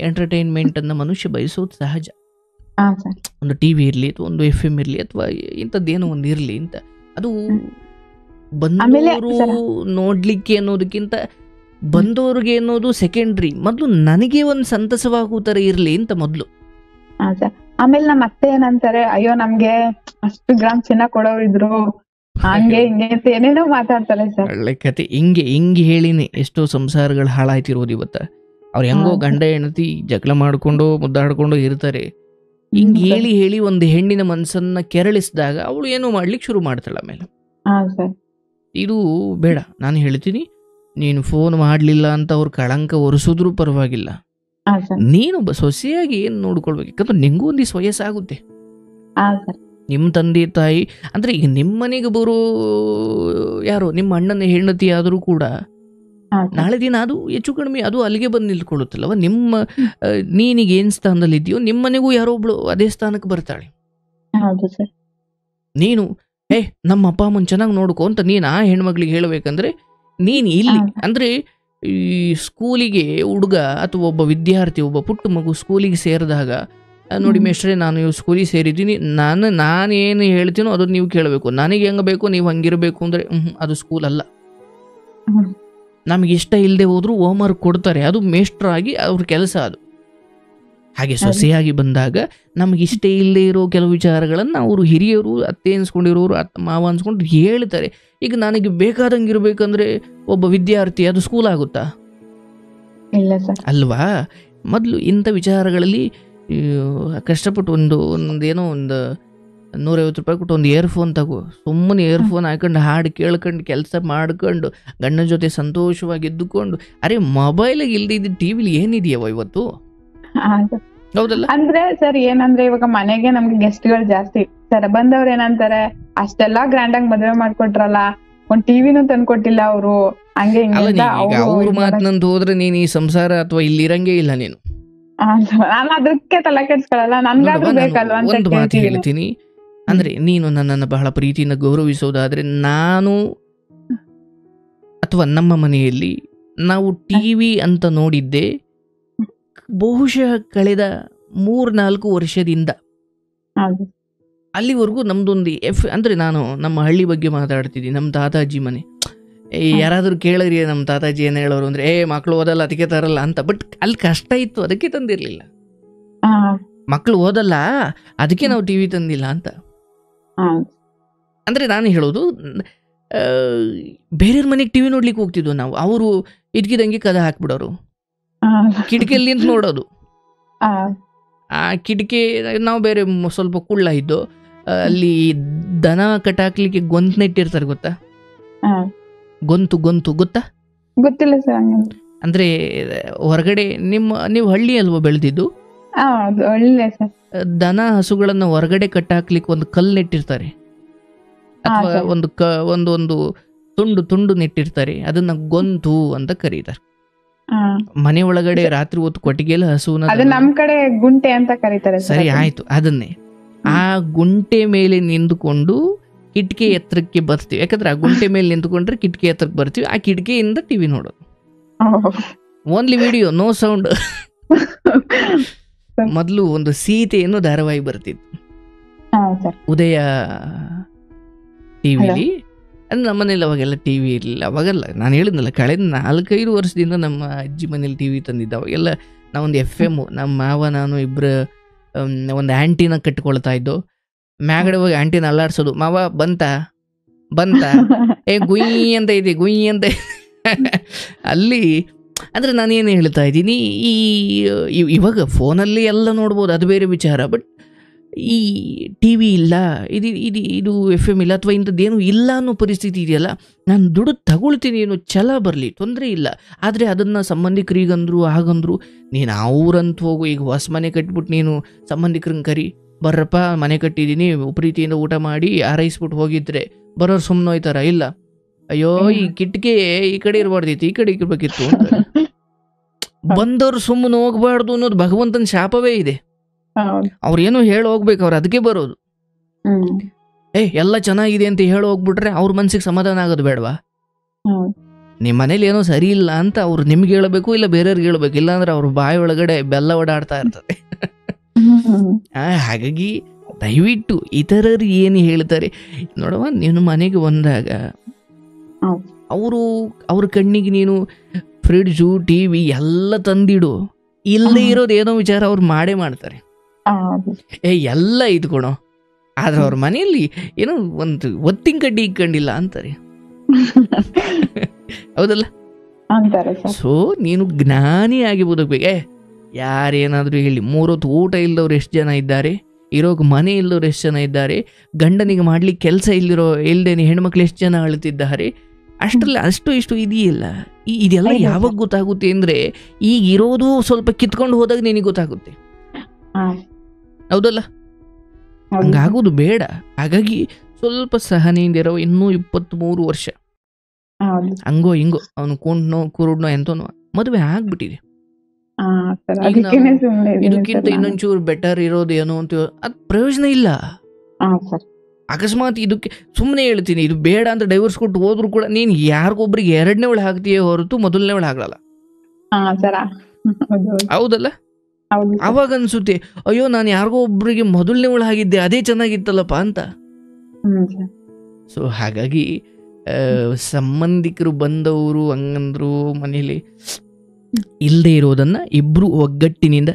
Speaker 2: ಎಂಟರ್ಟೈನ್ಮೆಂಟ್ ಅನ್ನ ಮನುಷ್ಯ ಬಯಸೋದು ಸಹಜ. ಒಂದು ಟಿವಿ ಇರ್ಲಿ, ಅಥವಾ ಒಂದು FM ಇರ್ಲಿ, ಅಥವಾ ಇಂಥದ್ದೇನೋ ಒಂದು ಇರ್ಲಿ ಅಂತ. ಅದು ಬಂದವರು ನೋಡ್ಲಿಕ್ಕೆ ಅನ್ನೋದಕ್ಕಿಂತ ಬಂದವ್ರಿಗೆ ಅನ್ನೋದು ಸೆಕೆಂಡ್ರಿ. ಮೊದ್ಲು ನನಗೆ ಒಂದು ಸಂತಸವಾಗೋ ತರ ಇರ್ಲಿ ಅಂತ ಮೊದ್ಲು.
Speaker 1: ಆಮೇಲೆ ನಮ್ಮ ಅತ್ತೆ ಏನಂತಾರೆ, ಅಯ್ಯೋ ನಮ್ಗೆ ಅಷ್ಟು ಗ್ರಾಮ್ ಚಿನ್ನ ಕೊಡೋರು ಇದ್ರು, ಹಂಗೆ ಹಿಂಗೆ ಅಂತ ಏನೇನೋ ಮಾತಾಡ್ತಾರೆ ಸರ್.
Speaker 2: ಒಳ್ಳೆ ಕತೆ. ಹಿಂಗೆ ಹೇಳಿನಿ ಎಷ್ಟೋ ಸಂಸಾರಗಳು ಹಾಳಾಯ್ತಿರೋದು ಇವತ್ತ. ಅವ್ರು ಹೆಂಗೋ ಗಂಡ ಹೆಂಡತಿ ಜಗಳ ಮಾಡ್ಕೊಂಡು ಮುದ್ದಾಡ್ಕೊಂಡು ಇರ್ತಾರೆ. ಹಿಂಗ್ ಹೇಳಿ ಒಂದು ಹೆಣ್ಣಿನ ಮನಸ್ಸನ್ನ ಕೆರಳಿಸಿದಾಗ ಅವಳು ಏನೋ ಮಾಡ್ಲಿಕ್ಕೆ ಶುರು ಮಾಡ್ತಾಳೆ. ಆಮೇಲೆ ಇದು ಬೇಡ, ನಾನು ಹೇಳ್ತೀನಿ, ನೀನು ಫೋನ್ ಮಾಡ್ಲಿಲ್ಲ ಅಂತ ಅವ್ರ ಕಳಂಕ ಒರೆಸಿದ್ರು ಪರವಾಗಿಲ್ಲ, ನೀನು ಸೊಸೆಯಾಗಿ ಏನ್ ನೋಡ್ಕೊಳ್ಬೇಕು. ಯಾಕಂದ್ರೆ ನಿಂಗೂ ಒಂದಿಷ್ಟು ವಯಸ್ಸಾಗುತ್ತೆ. ನಿಮ್ಮ ತಂದೆ ತಾಯಿ ಅಂದ್ರೆ ಈಗ ನಿಮ್ಮ ಮನೆಗೆ ಬರೋ ಯಾರೋ ನಿಮ್ಮ ಅಣ್ಣನ ಹೆಂಡತಿ ಆದ್ರೂ ಕೂಡ ನಾಳೆ ದಿನ ಅದು ಹೆಚ್ಚು ಕಡಿಮೆ ಅದು ಅಲ್ಲಿಗೆ ಬಂದು ನಿಲ್ಕೊಳ್ಳುತ್ತಲ್ಲವ. ನೀನೀಗ ಏನ್ ಸ್ಥಾನದಲ್ಲಿ ಇದೆಯೋ ನಿಮ್ಮ ಮನೆಗೂ ಯಾರೋ ಒಬ್ಳು ಅದೇ ಸ್ಥಾನಕ್ಕೆ ಬರ್ತಾಳೆ. ನೀನು ನಮ್ಮ ಅಪ್ಪ ಅಮ್ಮನ್ ಚೆನ್ನಾಗಿ ನೋಡ್ಕೊ ಅಂತ ನೀನ್ ಆ ಹೆಣ್ಮಕ್ಳಿಗೆ ಹೇಳ್ಬೇಕಂದ್ರೆ ನೀನ್ ಇಲ್ಲಿ ಅಂದ್ರೆ ಈ ಸ್ಕೂಲಿಗೆ ಹುಡುಗ ಅಥವಾ ಒಬ್ಬ ವಿದ್ಯಾರ್ಥಿ, ಒಬ್ಬ ಪುಟ್ಟ ಮಗು ಸ್ಕೂಲಿಗೆ ಸೇರಿದಾಗ, ನೋಡಿ ಮೇಷ್ಟ್ರೆ ನಾನು ಸ್ಕೂಲಿಗೆ ಸೇರಿದ್ದೀನಿ, ನಾನೇನು ಹೇಳ್ತೀನೋ ಅದನ್ನ ನೀವು ಕೇಳಬೇಕು, ನನಗೆ ಹೆಂಗ ಬೇಕು ನೀವು ಹಂಗಿರ್ಬೇಕು ಅಂದ್ರೆ ಅದು ಸ್ಕೂಲ್ ಅಲ್ಲ. ನಮಗೆ ಇಷ್ಟ ಇಲ್ಲದೆ ಹೋದ್ರು ಹೋಮ್ವರ್ಕ್ ಕೊಡ್ತಾರೆ, ಅದು ಮೇಷ್ಟ್ರಾಗಿ ಅವ್ರ ಕೆಲಸ ಅದು. ಹಾಗೆ ಸೊಸೆಯಾಗಿ ಬಂದಾಗ ನಮಗಿಷ್ಟ ಇಲ್ಲದೆ ಇರೋ ಕೆಲವು ವಿಚಾರಗಳನ್ನು ಅವರು ಹಿರಿಯರು, ಅತ್ತೆ ಅನ್ಸ್ಕೊಂಡಿರೋರು, ಮಾವ ಅನ್ಸ್ಕೊಂಡು ಹೇಳ್ತಾರೆ. ಈಗ ನನಗೆ ಬೇಕಾದಂಗೆ ಇರ್ಬೇಕಂದ್ರೆ ಒಬ್ಬ ವಿದ್ಯಾರ್ಥಿ ಅದು ಸ್ಕೂಲ್ ಆಗುತ್ತಾ?
Speaker 1: ಇಲ್ಲ ಸರ್,
Speaker 2: ಅಲ್ವಾ? ಮೊದಲು ಇಂಥ ವಿಚಾರಗಳಲ್ಲಿ ಕಷ್ಟಪಟ್ಟು ಒಂದೇನೋ ಒಂದು 150 ರೂಪಾಯಿ ಕೊಟ್ಟು ಒಂದು ಇಯರ್ಫೋನ್ ತಗೋ, ಸುಮ್ಮನೆ ಇಯರ್ಫೋನ್ ಹಾಕೊಂಡು ಹಾಡು ಕೇಳ್ಕೊಂಡು ಕೆಲಸ ಮಾಡ್ಕೊಂಡು ಗಂಡನ ಜೊತೆ ಸಂತೋಷವಾಗಿ ಇದ್ದುಕೊಂಡು. ಅರೆ ಮೊಬೈಲಿಗೆ ಇಲ್ದಿದ್ದು ಟಿವಿಲಿ ಏನಿದೆಯವ ಇವತ್ತು? ಹೌದಲ್ಲ? ಅಂದ್ರೆ
Speaker 1: ಸರ್ ಏನಂದ್ರೆ ಇವಾಗ ಮನೆಗೆ ನಮ್ಗೆ ಗೆಸ್ಟ್ ಗಳು ಜಾಸ್ತಿ ಸರ್. ಬಂದವ್ರು ಏನಂತಾರೆ, ಅಷ್ಟೆಲ್ಲಾ ಗ್ರ್ಯಾಂಡ್ ಆಗಿ ಮದುವೆ ಮಾಡ್ಕೊಟ್ರಲ್ಲ, ಒಂದ್ ಟಿವಿನೂ ತಂದ್ಕೊಟ್ಟಿಲ್ಲ ಅವರು, ಹಂಗೆ
Speaker 2: ಅವ್ರ ಮಾತನಂತ ಹೋದ್ರೆ ನೀನ್ ಈ ಸಂಸಾರ ಅಥವಾ ಇಲ್ಲಿ ಇರಂಗೇ ಇಲ್ಲ ನೀನು.
Speaker 1: ನಾನು ಅದಕ್ಕೆ ತಲೆ ಕೆಡ್ಸ್ಕೊಳಲ್ಲ, ನನ್ಗಾದ್ರೂ ಬೇಕಲ್ವಾ ಅಂತ.
Speaker 2: ಒಂದು ಮಾತು ಹೇಳ್ತೀನಿ, ಅಂದ್ರೆ ನೀನು ನನ್ನನ್ನು ಬಹಳ ಪ್ರೀತಿಯಿಂದ ಗೌರವಿಸೋದಾದ್ರೆ, ನಾನು ಅಥವಾ ನಮ್ಮ ಮನೆಯಲ್ಲಿ ನಾವು ಟಿವಿ ಅಂತ ನೋಡಿದ್ದೆ ಬಹುಶಃ ಕಳೆದ 3-4 ವರ್ಷದಿಂದ. ಅಲ್ಲಿವರೆಗೂ ನಮ್ದೊಂದು ಅಂದ್ರೆ ನಾನು ನಮ್ಮ ಹಳ್ಳಿ ಬಗ್ಗೆ ಮಾತಾಡ್ತಿದ್ದೀನಿ, ನಮ್ಮ ತಾತಾಜಿ ಮನೆ. ಯಾರಾದ್ರೂ ಕೇಳಿದ್ರಿ ನಮ್ಮ ತಾತಾಜಿ ಏನ್ ಹೇಳೋರು ಅಂದ್ರೆ, ಮಕ್ಳು ಓದಲ್ಲ ಅದಕ್ಕೆ ತರಲ್ಲ ಅಂತ. ಬಟ್ ಅಲ್ಲಿ ಕಷ್ಟ ಇತ್ತು, ಅದಕ್ಕೆ ತಂದಿರ್ಲಿಲ್ಲ. ಮಕ್ಳು ಓದಲ್ಲ ಅದಕ್ಕೆ ನಾವು ಟಿವಿ ತಂದಿಲ್ಲ ಅಂತ. ಅಂದ್ರೆ ನಾನು ಹೇಳೋದು, ಬೇರೆಯವ್ರ ಮನೆಗೆ ಟಿವಿ ನೋಡ್ಲಿಕ್ಕೆ ಹೋಗ್ತಿದ್ವು ನಾವು. ಅವರು ಇದ್ಕಿದಂಗೆ ಕದ ಹಾಕ್ಬಿಡೋರು, ಕಿಟಕಿಯಲ್ಲಿ ನಿಂತು ನೋಡೋದು. ಆ ಕಿಟಕಿ ನಾವು ಬೇರೆ ಸ್ವಲ್ಪ ಕುಳ್ಳ ಇದ್ದು, ಅಲ್ಲಿ ದನ ಕಟ್ಟಾಕ್ಲಿಕ್ಕೆ ಗೊಂತು ನೆಟ್ಟಿರ್ತಾರೆ, ಗೊತ್ತಾ? ಗೊಂತು ಗೊತ್ತಾ?
Speaker 1: ಗೊತ್ತಿಲ್ಲ ಸರ್.
Speaker 2: ಅಂದ್ರೆ ಹೊರಗಡೆ ನೀವು ಹಳ್ಳಿ ಅಲ್ವಾ ಬೆಳೆದಿದ್ದು? ದನ ಹಸುಗಳನ್ನ ಹೊರಗಡೆ ಕಟ್ಟಾಕ್ಲಿಕ್ಕೆ ಒಂದು ಕಲ್ಲು ನೆಟ್ಟಿರ್ತಾರೆ, ಅಥವಾ ಒಂದು ತುಂಡು ನೆಟ್ಟಿರ್ತಾರೆ. ಅದನ್ನ ಗೊಂತು ಅಂತ ಕರೀತಾರೆ. ಮನೆ ಒಳಗಡೆ ರಾತ್ರಿ ಹೊತ್ತು ಕೊಟ್ಟಿಗೆಲ್ಲ ಹಸುನ
Speaker 1: ನಮ್ ಕಡೆ ಗುಂಟೆ ಅಂತ ಕರೀತಾರೆ.
Speaker 2: ಸರಿ ಆಯ್ತು, ಅದನ್ನೇ ಆ ಗುಂಟೆ ಮೇಲೆ ನಿಂತ್ಕೊಂಡು ಕಿಟಕಿ ಎತ್ತರಕ್ಕೆ ಬರ್ತೀವಿ. ಯಾಕಂದ್ರೆ ಆ ಗುಂಟೆ ಮೇಲೆ ನಿಂತ್ಕೊಂಡ್ರೆ ಕಿಟಕಿ ಎತ್ತರಕ್ಕೆ ಬರ್ತೀವಿ, ಆ ಕಿಟಕಿಯಿಂದ ಟಿವಿ ನೋಡೋದು. Only video, no sound. ಮೊದಲು ಒಂದು ಸೀತೆಯನ್ನು ಧಾರಾವಾಹಿ ಬರ್ತಿತ್ತು ಉದಯ ಟಿವಿಲಿ. ಅಂದ್ರೆ ನಮ್ಮನೇಲಿ ಅವಾಗೆಲ್ಲ ಟಿವಿ ಇರಲಿಲ್ಲ. ಅವಾಗಲ್ಲ, ನಾನು ಹೇಳಿದ್ನಲ್ಲ, ಕಳೆದ 4-5 ವರ್ಷದಿಂದ ನಮ್ಮ ಅಜ್ಜಿ ಮನೇಲಿ ಟಿವಿ ತಂದಿದ್ದ. ಅವಾಗೆಲ್ಲ ನಾವೊಂದು FM, ನಮ್ಮ ಮಾವ ನಾನು ಇಬ್ಬರು ಒಂದು ಆ್ಯಂಟಿನ ಕಟ್ಕೊಳ್ತಾ ಇದ್ದು. ಮ್ಯಾಗಡೆ ಹೋಗಿ ಆ್ಯಂಟಿನ ಅಲ್ಲಾಡ್ಸೋದು, ಮಾವ ಬಂತ ಗುಯ್ ಅಂತ ಇದೆ, ಗುಯ್ ಅಂತ. ಅಲ್ಲಿ ಅಂದರೆ ನಾನೇನು ಹೇಳ್ತಾ ಇದ್ದೀನಿ, ಇವಾಗ ಫೋನಲ್ಲಿ ಎಲ್ಲ ನೋಡ್ಬೋದು, ಅದು ಬೇರೆ ವಿಚಾರ. ಬಟ್ ಈ ಟಿ ವಿ ಇಲ್ಲ, ಇದು FM ಇಲ್ಲ, ಅಥವಾ ಇಂಥದ್ದೇನು ಇಲ್ಲ ಅನ್ನೋ ಪರಿಸ್ಥಿತಿ ಇದೆಯಲ್ಲ. ನಾನು ದುಡ್ಡು ತಗೊಳ್ತೀನಿ, ಏನು ಛಲ ಬರಲಿ, ತೊಂದರೆ ಇಲ್ಲ. ಆದರೆ ಅದನ್ನು ಸಂಬಂಧಿಕರಿಗಂದ್ರು ಹಾಗಂದ್ರು, ನೀನು ಅವ್ರಂತ ಹೋಗು. ಈಗ ಹೊಸ ಮನೆ ಕಟ್ಬಿಟ್ಟು ನೀನು ಸಂಬಂಧಿಕರನ್ನ ಕರಿ, ಬರ್ರಪ್ಪ ಮನೆ ಕಟ್ಟಿದ್ದೀನಿ, ಪ್ರೀತಿಯಿಂದ ಊಟ ಮಾಡಿ ಆರೈಸ್ಬಿಟ್ಟು ಹೋಗಿದ್ರೆ ಬರೋರು ಸುಮ್ಮನೆ ಹೋಯ್ತಾರ? ಇಲ್ಲ, ಅಯ್ಯೋ ಈ ಕಿಟಕಿ ಈ ಕಡೆ ಇರಬಾರ್ದಿತ್ತು, ಈ ಕಡೆ ಇರ್ಬೇಕಿತ್ತು ಅಂತ. ಬಂದವ್ರು ಸುಮ್ಮನೆ ಹೋಗ್ಬಾರ್ದು ಅನ್ನೋದು ಭಗವಂತನ ಶಾಪವೇ ಇದೆ. ಅವ್ರೇನೋ ಹೇಳಿ ಹೋಗ್ಬೇಕು, ಅವ್ರು ಅದಕ್ಕೆ ಬರೋದು. ಎಲ್ಲ ಚೆನ್ನಾಗಿದೆ ಅಂತ ಹೇಳಿ ಹೋಗ್ಬಿಟ್ರೆ ಅವ್ರ ಮನ್ಸಿಗೆ ಸಮಾಧಾನ ಆಗೋದು ಬೇಡವಾ? ನಿಮ್ಮ ಮನೇಲಿ ಏನೋ ಸರಿ ಇಲ್ಲ ಅಂತ ಅವ್ರು ನಿಮ್ಗೆ ಹೇಳಬೇಕು, ಇಲ್ಲ ಬೇರೆಯವ್ರಿಗೆ ಹೇಳ್ಬೇಕು. ಇಲ್ಲಾಂದ್ರೆ ಅವ್ರ ಬಾಯಿ ಒಳಗಡೆ ಬೆಲ್ಲ ಓಡಾಡ್ತಾ ಇರ್ತದೆ. ಹಾಗಾಗಿ ದಯವಿಟ್ಟು ಇತರರು ಏನು ಹೇಳ್ತಾರೆ ನೋಡವ, ನೀನು ಮನೆಗೆ ಬಂದಾಗ ಅವ್ರ ಕಣ್ಣಿಗೆ ನೀನು ಫ್ರಿಡ್ಜು, ಟಿವಿ ಎಲ್ಲ ತಂದಿಡು. ಇಲ್ಲದೆ ಇರೋದು ಏನೋ ವಿಚಾರ ಅವ್ರು ಮಾಡೇ ಮಾಡ್ತಾರೆ. ಎಲ್ಲ ಇದ್ಕೊಣೋ, ಆದ್ರೆ ಅವ್ರ ಮನೆಯಲ್ಲಿ ಏನೋ ಒಂದು ಒತ್ತಿನ ಕಡ್ಡಿ ಇಕ್ಕೊಂಡಿಲ್ಲ ಅಂತಾರೆ. ಹೌದಲ್ಲ? ಸೊ ನೀನು ಜ್ಞಾನಿಯಾಗಿ ಬದುಕಬೇಕೆ. ಯಾರೇನಾದ್ರೂ ಹೇಳಿ, 3 ಹೊತ್ತು ಊಟ ಇಲ್ಲದವ್ರು ಎಷ್ಟು ಜನ ಇದ್ದಾರೆ, ಇರೋಕೆ ಮನೆ ಇಲ್ಲದವ್ರು ಎಷ್ಟು ಜನ ಇದ್ದಾರೆ, ಗಂಡನಿಗೆ ಮಾಡ್ಲಿಕ್ಕೆ ಕೆಲಸ ಇಲ್ದೇನೆ ಹೆಣ್ಮಕ್ಳು ಎಷ್ಟು ಜನ ಅಳ್ತಿದ್ದಾರೆ. ಅಷ್ಟರಲ್ಲಿ ಅಷ್ಟು ಇಷ್ಟು ಇದೆಯಲ್ಲ. ಇದೆಲ್ಲ ಯಾವಾಗ ಗೊತ್ತಾಗುತ್ತೆ ಅಂದ್ರೆ, ಈಗ ಇರೋದು ಸ್ವಲ್ಪ ಕಿತ್ಕೊಂಡು ಹೋದಾಗ ನಿನಗೆ ಗೊತ್ತಾಗುತ್ತೆ. ಹೌದಲ್ಲ? ಹಂಗಾಗೋದು ಬೇಡ. ಹಾಗಾಗಿ ಸ್ವಲ್ಪ ಸಹನೆಯಿಂದ ಇರೋ. ಇನ್ನೂ 23 ವರ್ಷ ಹಂಗೋ ಹಿಂಗೋ ಅವನು ಕೊಂಡ್ನೋ ಕುರುಡ್ನೋ ಎಂತನೋ ಮದುವೆ ಆಗ್ಬಿಟ್ಟಿದೆ. ಇದಕ್ಕಿಂತ ಇನ್ನೊಂಚೂರು ಬೆಟರ್ ಇರೋದು ಏನೋ ಅಂತ ಅದ್ ಪ್ರಯೋಜನ ಇಲ್ಲ. ಅಕಸ್ಮಾತ್ ಇದಕ್ಕೆ ಸುಮ್ಮನೆ ಹೇಳ್ತೀನಿ, ಇದು ಬೇಡ ಅಂತ ಡೈವರ್ಸ್ ಕೊಟ್ಟು ಹೋದ್ರು ಕೂಡ ನೀನ್ ಯಾರಿಗೊಬ್ರಿಗೆ 2ನೇ ಹಾಕ್ತೀಯ ಹೊರತು 1ನೇ ಆಗಲ್ಲ. ಹೌದಲ್ಲ? ಅವಾಗ ಅನ್ಸುತ್ತೆ, ಅಯ್ಯೋ ನಾನು ಯಾರಿಗೋ ಒಬ್ರಿಗೆ 1ನೇ ಆಗಿದ್ದೆ, ಅದೇ ಚೆನ್ನಾಗಿತ್ತಲ್ಲಪ್ಪ ಅಂತ. ಸೊ ಹಾಗಾಗಿ ಸಂಬಂಧಿಕರು ಬಂದವರು ಹಂಗಂದ್ರು ಮನೇಲಿ ಇಲ್ಲದೆ ಇರೋದನ್ನ ಇಬ್ರು ಒಗ್ಗಟ್ಟಿನಿಂದ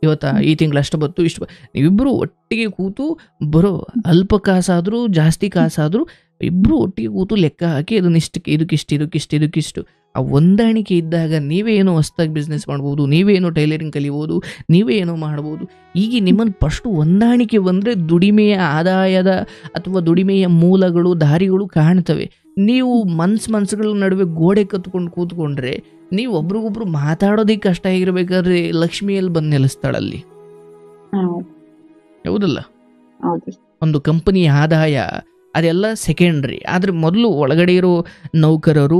Speaker 2: ಇವತ್ತ ಈ ತಿಂಗಳು ಅಷ್ಟು ಬತ್ತು ಇಷ್ಟು ನೀವಿಬ್ಬರು ಒಟ್ಟಿಗೆ ಕೂತು ಬರೋ ಅಲ್ಪ ಕಾಸಾದರೂ ಜಾಸ್ತಿ ಕಾಸಾದರೂ ಇಬ್ಬರು ಒಟ್ಟಿಗೆ ಕೂತು ಲೆಕ್ಕ ಹಾಕಿ ಅದನ್ನ ಇದಕ್ಕಿಷ್ಟು ಆ ಹೊಂದಾಣಿಕೆ ಇದ್ದಾಗ ನೀವೇ ಏನೋ ಹೊಸದಾಗಿ ಬಿಸ್ನೆಸ್ ಮಾಡ್ಬೋದು, ನೀವೇ ಏನೋ ಟೈಲರಿಂಗ್ ಕಲಿಬೋದು, ನೀವೇ ಏನೋ ಮಾಡ್ಬೋದು. ಈಗ ನಿಮ್ಮನ್ನು ಫಸ್ಟು ಹೊಂದಾಣಿಕೆ ಬಂದರೆ ದುಡಿಮೆಯ ಆದಾಯದ ಅಥವಾ ದುಡಿಮೆಯ ಮೂಲಗಳು ದಾರಿಗಳು ಕಾಣ್ತವೆ. ನೀವು ಮನ್ಸುಗಳ ನಡುವೆ ಗೋಡೆ ಕತ್ಕೊಂಡು ಕೂತ್ಕೊಂಡ್ರೆ ನೀವು ಒಬ್ರಿಗೊಬ್ರು ಮಾತಾಡೋದಕ್ಕೆ ಕಷ್ಟ ಆಗಿರ್ಬೇಕಾದ್ರೆ ಲಕ್ಷ್ಮಿಯಲ್ಲಿ ಬಂದು ನೆಲೆಸ್ತಾಳಲ್ಲಿ. ಹೌದಲ್ಲ? ಒಂದು ಕಂಪನಿಯ ಆದಾಯ ಅದೆಲ್ಲ ಸೆಕೆಂಡ್ರಿ. ಆದರೆ ಮೊದಲು ಒಳಗಡೆ ಇರೋ ನೌಕರರು,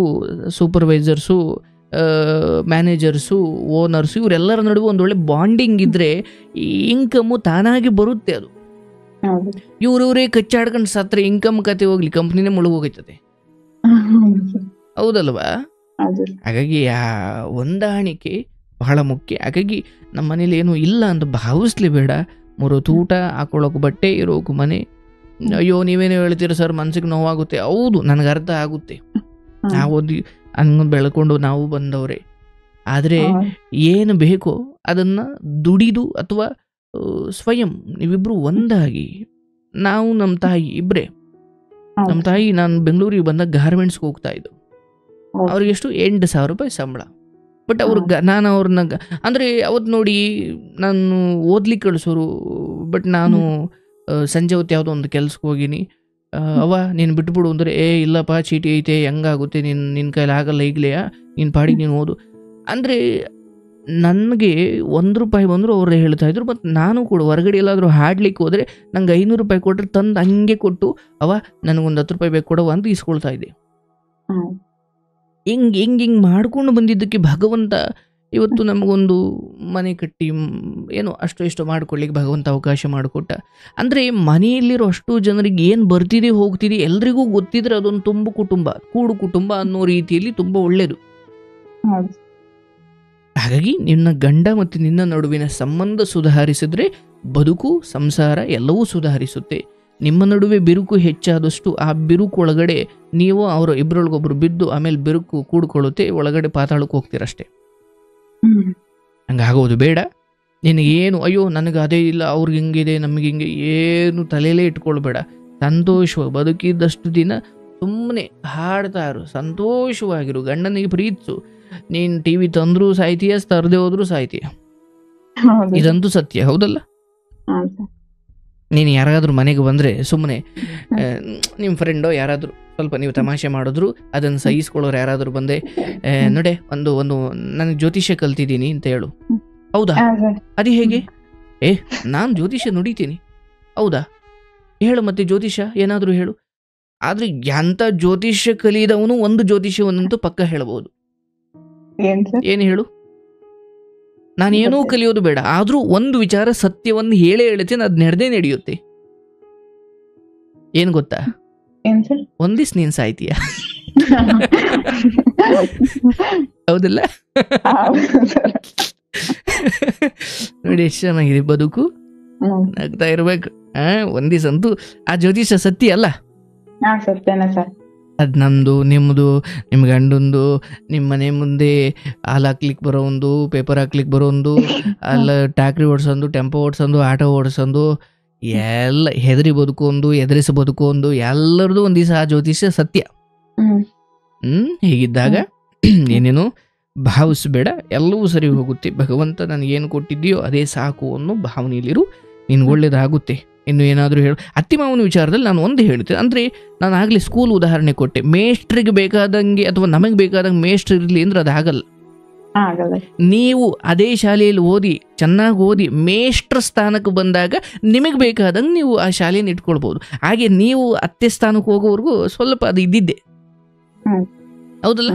Speaker 2: ಸೂಪರ್ವೈಸರ್ಸು, ಮ್ಯಾನೇಜರ್ಸು, ಓನರ್ಸು ಇವರೆಲ್ಲರ ನಡುವೆ ಒಂದೊಳ್ಳೆ ಬಾಂಡಿಂಗ್ ಇದ್ದರೆ ಈ ಇನ್ಕಮ್ಮು ತಾನಾಗಿ ಬರುತ್ತೆ. ಅದು ಇವ್ರವರೇ ಕಚ್ಚಾಡ್ಕೊಂಡು ಸತ್ರೆ ಇನ್ಕಮ್ ಕತೆ ಹೋಗ್ಲಿ, ಕಂಪ್ನಿನೇ ಮುಳುಗೋಗ್ತದೆ. ಹೌದಲ್ವಾ? ಹಾಗಾಗಿ ಆ ಹೊಂದಾಣಿಕೆ ಬಹಳ ಮುಖ್ಯ. ಹಾಗಾಗಿ ನಮ್ಮ ಮನೇಲಿ ಏನೂ ಇಲ್ಲ ಅಂತ ಭಾವಿಸ್ಲೇಬೇಡ. 3 ಹೊತ್ತು ಊಟ, ಹಾಕೊಳ್ಳೋಕೆ ಬಟ್ಟೆ, ಇರೋಕು ಮನೆ. ಅಯ್ಯೋ ನೀವೇನೋ ಹೇಳ್ತೀರ ಸರ್, ಮನ್ಸಿಗೆ ನೋವಾಗುತ್ತೆ. ಹೌದು, ನನಗೆ ಅರ್ಥ ಆಗುತ್ತೆ. ನಾವು ಹಂಗೆ ಬೆಳ್ಕೊಂಡು ನಾವು ಬಂದವ್ರೆ. ಆದರೆ ಏನು ಬೇಕೋ ಅದನ್ನು ದುಡಿದು ಅಥವಾ ಸ್ವಯಂ ನೀವಿಬ್ರು ಒಂದಾಗಿ, ನಾವು ನಮ್ಮ ತಾಯಿ ಇಬ್ಬರೇ. ನಮ್ಮ ತಾಯಿ ನಾನು ಬೆಂಗಳೂರಿಗೆ ಬಂದಾಗ ಗಾರ್ಮೆಂಟ್ಸ್ಗೆ ಹೋಗ್ತಾ ಇದ್ದು. ಅವ್ರಿಗೆ ಎಷ್ಟು 8,000 ರೂಪಾಯಿ ಸಂಬಳ. ಬಟ್ ನಾನು ಅವ್ರನ್ನ ಅಂದರೆ ಅವತ್ತು ನೋಡಿ ನಾನು ಓದ್ಲಿಕ್ಕೆ ಕಳಿಸೋರು. ಬಟ್ ನಾನು ಸಂಜೆ ಹೊತ್ತು ಯಾವುದೋ ಒಂದು ಕೆಲ್ಸಕ್ಕೆ ಹೋಗಿನಿ. ಅವ ನೀನು ಬಿಟ್ಬಿಡು ಅಂದರೆ, ಇಲ್ಲಪ್ಪ ಚೀಟಿ ಐತೆ, ಹೆಂಗಾಗುತ್ತೆ, ನಿನ್ನ ಕೈಲಿ ಆಗಲ್ಲ, ಈಗಲೇ ನಿನ್ನ ಪಾಡಿಗೆ ನೀನು ಓದು ಅಂದರೆ ನನಗೆ 1 ರೂಪಾಯಿ ಬಂದರೂ ಅವರೇ ಹೇಳ್ತಾ ಇದ್ರು. ಮತ್ತು ನಾನು ಕೂಡ ಹೊರಗಡೆ ಎಲ್ಲಾದರೂ ಹಾಡ್ಲಿಕ್ಕೆ ಹೋದರೆ ನಂಗೆ 500 ರೂಪಾಯಿ ಕೊಟ್ಟರೆ ತಂದು ಹಂಗೆ ಕೊಟ್ಟು, ನನಗೊಂದು 10 ರೂಪಾಯಿ ಬೇಕು ಕೊಡವ ಅಂತ ಇಸ್ಕೊಳ್ತಾ ಇದ್ದೆ. ಹಿಂಗೆ ಮಾಡ್ಕೊಂಡು ಬಂದಿದ್ದಕ್ಕೆ ಭಗವಂತ ಇವತ್ತು ನಮಗೊಂದು ಮನೆ ಕಟ್ಟಿ ಏನೋ ಅಷ್ಟು ಇಷ್ಟು ಮಾಡ್ಕೊಳ್ಳಿಕ್ಕೆ ಭಗವಂತ ಅವಕಾಶ ಮಾಡಿಕೊಟ್ಟ. ಅಂದರೆ ಮನೆಯಲ್ಲಿರೋ ಅಷ್ಟು ಜನರಿಗೆ ಏನು ಬರ್ತಿದೆ ಹೋಗ್ತಿದೆ ಎಲ್ರಿಗೂ ಗೊತ್ತಿದ್ರೆ ಅದೊಂದು ಕೂಡು ಕುಟುಂಬ ಅನ್ನೋ ರೀತಿಯಲ್ಲಿ ತುಂಬ ಒಳ್ಳೆಯದು.
Speaker 1: ಹೌದು
Speaker 2: ಹಾಗಾಗಿ ನಿನ್ನ ಗಂಡ ಮತ್ತು ನಿನ್ನ ನಡುವಿನ ಸಂಬಂಧ ಸುಧಾರಿಸಿದ್ರೆ ಬದುಕು, ಸಂಸಾರ ಎಲ್ಲವೂ ಸುಧಾರಿಸುತ್ತೆ. ನಿಮ್ಮ ನಡುವೆ ಬಿರುಕು ಹೆಚ್ಚಾದಷ್ಟು ಆ ಬಿರುಕು ಒಳಗಡೆ ನೀವು ಅವರು ಇಬ್ಬರೊಳಗೊಬ್ರು ಬಿದ್ದು ಆಮೇಲೆ ಬಿರುಕು ಕೂಡ್ಕೊಳ್ಳುತ್ತೆ, ಒಳಗಡೆ ಪಾತಾಳಕ್ಕೆ ಹೋಗ್ತೀರಷ್ಟೇ. ಹಂಗಾಗೋದು ಬೇಡ. ನಿನಗೇನು ಅಯ್ಯೋ ನನಗೆ ಅದೇ ಇಲ್ಲ, ಅವ್ರಿಗೆ ಹಿಂಗಿದೆ ನಮಗೆ ಹಿಂಗೆ ಏನು ತಲೆಯಲ್ಲೇ ಇಟ್ಕೊಳ್ಬೇಡ. ಸಂತೋಷವಾಗಿ ಬದುಕಿದ್ದಷ್ಟು ದಿನ ಸುಮ್ಮನೆ ಹಾಡ್ತಾ ಇರು, ಸಂತೋಷವಾಗಿರು, ಗಂಡನಿಗೆ ಪ್ರೀತಿಸು. ನೀನು ಟಿ ವಿ ತಂದರೂ ಸಾಯ್ತೀಯ, ತರದೆ ಹೋದ್ರೂ ಸಾಯ್ತೀಯ. ಇದಂತೂ ಸತ್ಯ, ಹೌದಲ್ಲ? ನೀನು ಯಾರಾದರೂ ಮನೆಗೆ ಬಂದರೆ ಸುಮ್ಮನೆ ನಿಮ್ಮ ಫ್ರೆಂಡೋ ಯಾರಾದರೂ ಸ್ವಲ್ಪ ನೀವು ತಮಾಷೆ ಮಾಡಿದ್ರು ಅದನ್ನು ಸಹಿಸ್ಕೊಳ್ಳೋರು ಯಾರಾದರೂ ಬಂದೆ, ನೋಡೆ ಒಂದು ನನಗೆ ಜ್ಯೋತಿಷ್ಯ ಕಲ್ತಿದ್ದೀನಿ ಅಂತ ಹೇಳು. ಹೌದಾ? ಅದು ಹೇಗೆ? ನಾನು ಜ್ಯೋತಿಷ್ಯ ನುಡಿತೀನಿ. ಹೌದಾ? ಹೇಳು ಮತ್ತೆ ಜ್ಯೋತಿಷ್ಯ ಏನಾದರೂ ಹೇಳು. ಆದರೆ ಎಂಥ ಜ್ಯೋತಿಷ್ಯ ಕಲಿದವನು ಒಂದು ಜ್ಯೋತಿಷ್ಯವನ್ನಂತೂ ಪಕ್ಕ ಹೇಳ್ಬೋದು. ಏನು ಹೇಳು? ನಾನೇನೂ ಕಲಿಯೋದು ಬೇಡ, ಆದರೂ ಒಂದು ವಿಚಾರ ಸತ್ಯವನ್ನು ಹೇಳ್ತೀನಿ, ಅದು ನಡೆದೇ ನಡೆಯುತ್ತೆ. ಏನು ಗೊತ್ತಾ? ಒಂದಿವ್ಸ ನೀನು ಸಾಯ್ತೀಯ. ಹೌದಲ್ಲ? ನೋಡಿ ಎಷ್ಟು ಚೆನ್ನಾಗಿದೆ ಬದುಕು, ನಗ್ತಾ ಇರ್ಬೇಕು. ಒಂದಿವ್ಸ ಅಂತೂ ಆ ಜ್ಯೋತಿಷ ಸತ್ಯ ಅಲ್ಲ? ಅದು ನಮ್ಮದು, ನಿಮ್ಮದು, ನಿಮ್ಮ ಗಂಡಂದು, ನಿಮ್ಮ ಮನೆ ಮುಂದೆ ಹಾಲು ಹಾಕ್ಲಿಕ್ಕೆ ಬರೋಂದು, ಪೇಪರ್ ಹಾಕ್ಲಿಕ್ಕೆ ಬರೋಂದು, ಅಲ್ಲ ಟ್ಯಾಕ್ರಿ ಓಡಿಸೋದು, ಟೆಂಪೋ ಓಡಿಸೋದು, ಆಟೋ ಓಡಿಸೋದು, ಎಲ್ಲ ಹೆದರಿ ಬದುಕೊಂದು, ಎದುರಿಸಿ ಬದುಕೊಂದು, ಎಲ್ಲರದು ಒಂದು ದಿವಸ ಆ ಜ್ಯೋತಿಷ್ಯ ಸತ್ಯ. ಹೀಗಿದ್ದಾಗ ಏನೇನು ಭಾವಿಸ್ಬೇಡ, ಎಲ್ಲವೂ ಸರಿ ಹೋಗುತ್ತೆ. ಭಗವಂತ ನನಗೇನು ಕೊಟ್ಟಿದ್ದೀಯೋ ಅದೇ ಸಾಕು ಅನ್ನೋ ಭಾವನೆಯಲ್ಲಿರು, ನಿನ್ಗೆ ಒಳ್ಳೇದಾಗುತ್ತೆ. ಇನ್ನು ಏನಾದರೂ ಹೇಳು. ಅತ್ತಿ ಮಾವನ ವಿಚಾರದಲ್ಲಿ ನಾನು ಒಂದು ಹೇಳ್ತೇನೆ, ಅಂದರೆ ನಾನು ಆಗಲೇ ಸ್ಕೂಲ್ ಉದಾಹರಣೆ ಕೊಟ್ಟೆ. ಮೇಷ್ಟ್ರಿಗೆ ಬೇಕಾದಂಗೆ ಅಥವಾ ನಮಗೆ ಬೇಕಾದಂಗೆ ಮೇಷ್ಟ್ರು ಇರಲಿ ಅಂದ್ರೆ ಅದು ಆಗಲ್ಲ. ನೀವು ಅದೇ ಶಾಲೆಯಲ್ಲಿ ಓದಿ ಚೆನ್ನಾಗಿ ಓದಿ ಮೇಷ್ಟ್ರ ಸ್ಥಾನಕ್ಕೆ ಬಂದಾಗ ನಿಮಗೆ ಬೇಕಾದಂಗೆ ನೀವು ಆ ಶಾಲೆಯನ್ನು ಇಟ್ಕೊಳ್ಬೋದು. ಹಾಗೆ ನೀವು ಅತ್ತೆ ಸ್ಥಾನಕ್ಕೆ ಹೋಗೋವರೆಗೂ ಸ್ವಲ್ಪ ಅದು ಇದ್ದಿದ್ದೆ, ಹೌದಲ್ಲ?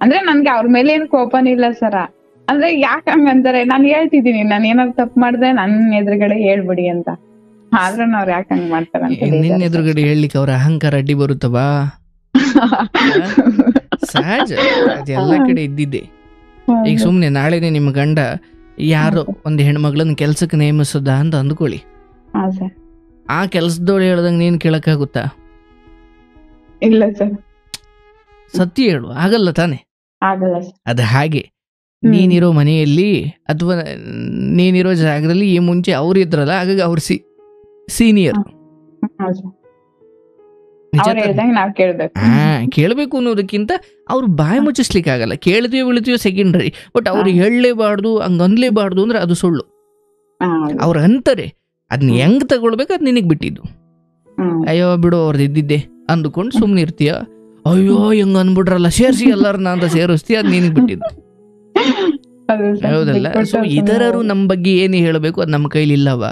Speaker 1: ಅಂದ್ರೆ ನನ್ಗೆ ಅವ್ರ ಮೇಲೆ ಏನು ಕೋಪನೂ ಇಲ್ಲ ಸರ. ಅಂದ್ರೆ ಯಾಕೆ ಹಂಗಂತಾರೆ, ನಾನು ಹೇಳ್ತಿದ್ದೀನಿ, ನಾನು ಏನಾದ್ರು ತಪ್ಪು ಮಾಡಿದ್ರೆ ನನ್ನ ಎದುರುಗಡೆ ಹೇಳ್ಬಿಡಿ ಅಂತ. ಆದ್ರೂ ಅವ್ರು ಯಾಕೆ ಹಂಗ ಮಾಡ್ತಾರ?
Speaker 2: ನಿನ್ನ ಎದುರುಗಡೆ ಹೇಳ್ಲಿಕ್ಕೆ ಅವ್ರ ಅಹಂಕಾರ ಅಡ್ಡಿ ಬರುತ್ತವಾ? ಸಹಜ, ಅದೆಲ್ಲ ಕಡೆ ಇದ್ದಿದ್ದೆ. ಈಗ ಸುಮ್ನೆ ನಾಳೆನೆ ನಿಮ್ಮ ಗಂಡ ಯಾರೋ ಒಂದು ಹೆಣ್ಮಗಳನ್ನ ಕೆಲ್ಸಕ್ಕೆ ನೇಮಿಸದ ಅಂತ ಅಂದ್ಕೊಳ್ಳಿ, ಆ ಕೆಲ್ಸದೋಳು ಹೇಳ್ದಂಗೆ ನೀನ್ ಕೇಳಕ್ಕಾಗುತ್ತಾ?
Speaker 1: ಇಲ್ಲ ಸರ್.
Speaker 2: ಸತ್ಯ ಹೇಳು, ಆಗಲ್ಲ ತಾನೆ?
Speaker 1: ಆಗಲ್ಲ.
Speaker 2: ಅದ ಹಾಗೆ ನೀನಿರೋ ಮನೆಯಲ್ಲಿ ಅಥವಾ ನೀನಿರೋ ಜಾಗದಲ್ಲಿ ಈ ಮುಂಚೆ ಅವ್ರು ಇದ್ರಲ್ಲ, ಹಾಗಾಗಿ ಅವ್ರ ಸೀನಿಯರ್. ಕೇಳಬೇಕು ಅನ್ನೋದಕ್ಕಿಂತ ಅವ್ರು ಬಾಯಿ ಮುಚ್ಚಿಸ್ಲಿಕ್ಕೆ ಆಗಲ್ಲ. ಕೇಳ್ತೀವೋ ಬೀಳ್ತೀವೋ ಸೆಕೆಂಡ್ರಿ, ಬಟ್ ಅವ್ರು ಹೇಳಲೇಬಾರ್ದು, ಹಂಗ ಅನ್ಲೇಬಾರ್ದು ಅಂದ್ರೆ ಅದು ಸುಳ್ಳು. ಅವ್ರ ಅಂತಾರೆ, ಅದನ್ನ ಹೆಂಗ್ ತಗೊಳ್ಬೇಕು ಅದು ನಿನಗ್ ಬಿಟ್ಟಿದ್ದು. ಅಯ್ಯೋ ಬಿಡು ಅವ್ರದ್ದು ಇದ್ದಿದ್ದೆ ಅಂದುಕೊಂಡು ಸುಮ್ನೆ ಇರ್ತೀಯ. ಅಯ್ಯೋ ಹೆಂಗ ಅನ್ಬಿಟ್ರಲ್ಲ ಸೇರಿಸಿ ಎಲ್ಲರನ್ನ ಅಂತ ಸೇರಿಸ್ತೀಯ, ಅದು ನಿನಗ್ ಬಿಟ್ಟಿದ್ದು, ಹೌದಲ್ಲ? ಸೊ ಇತರರು ನಮ್ಮ ಬಗ್ಗೆ ಏನು ಹೇಳಬೇಕು ಅದು ನಮ್ಮ ಕೈಲಿ ಇಲ್ಲವ.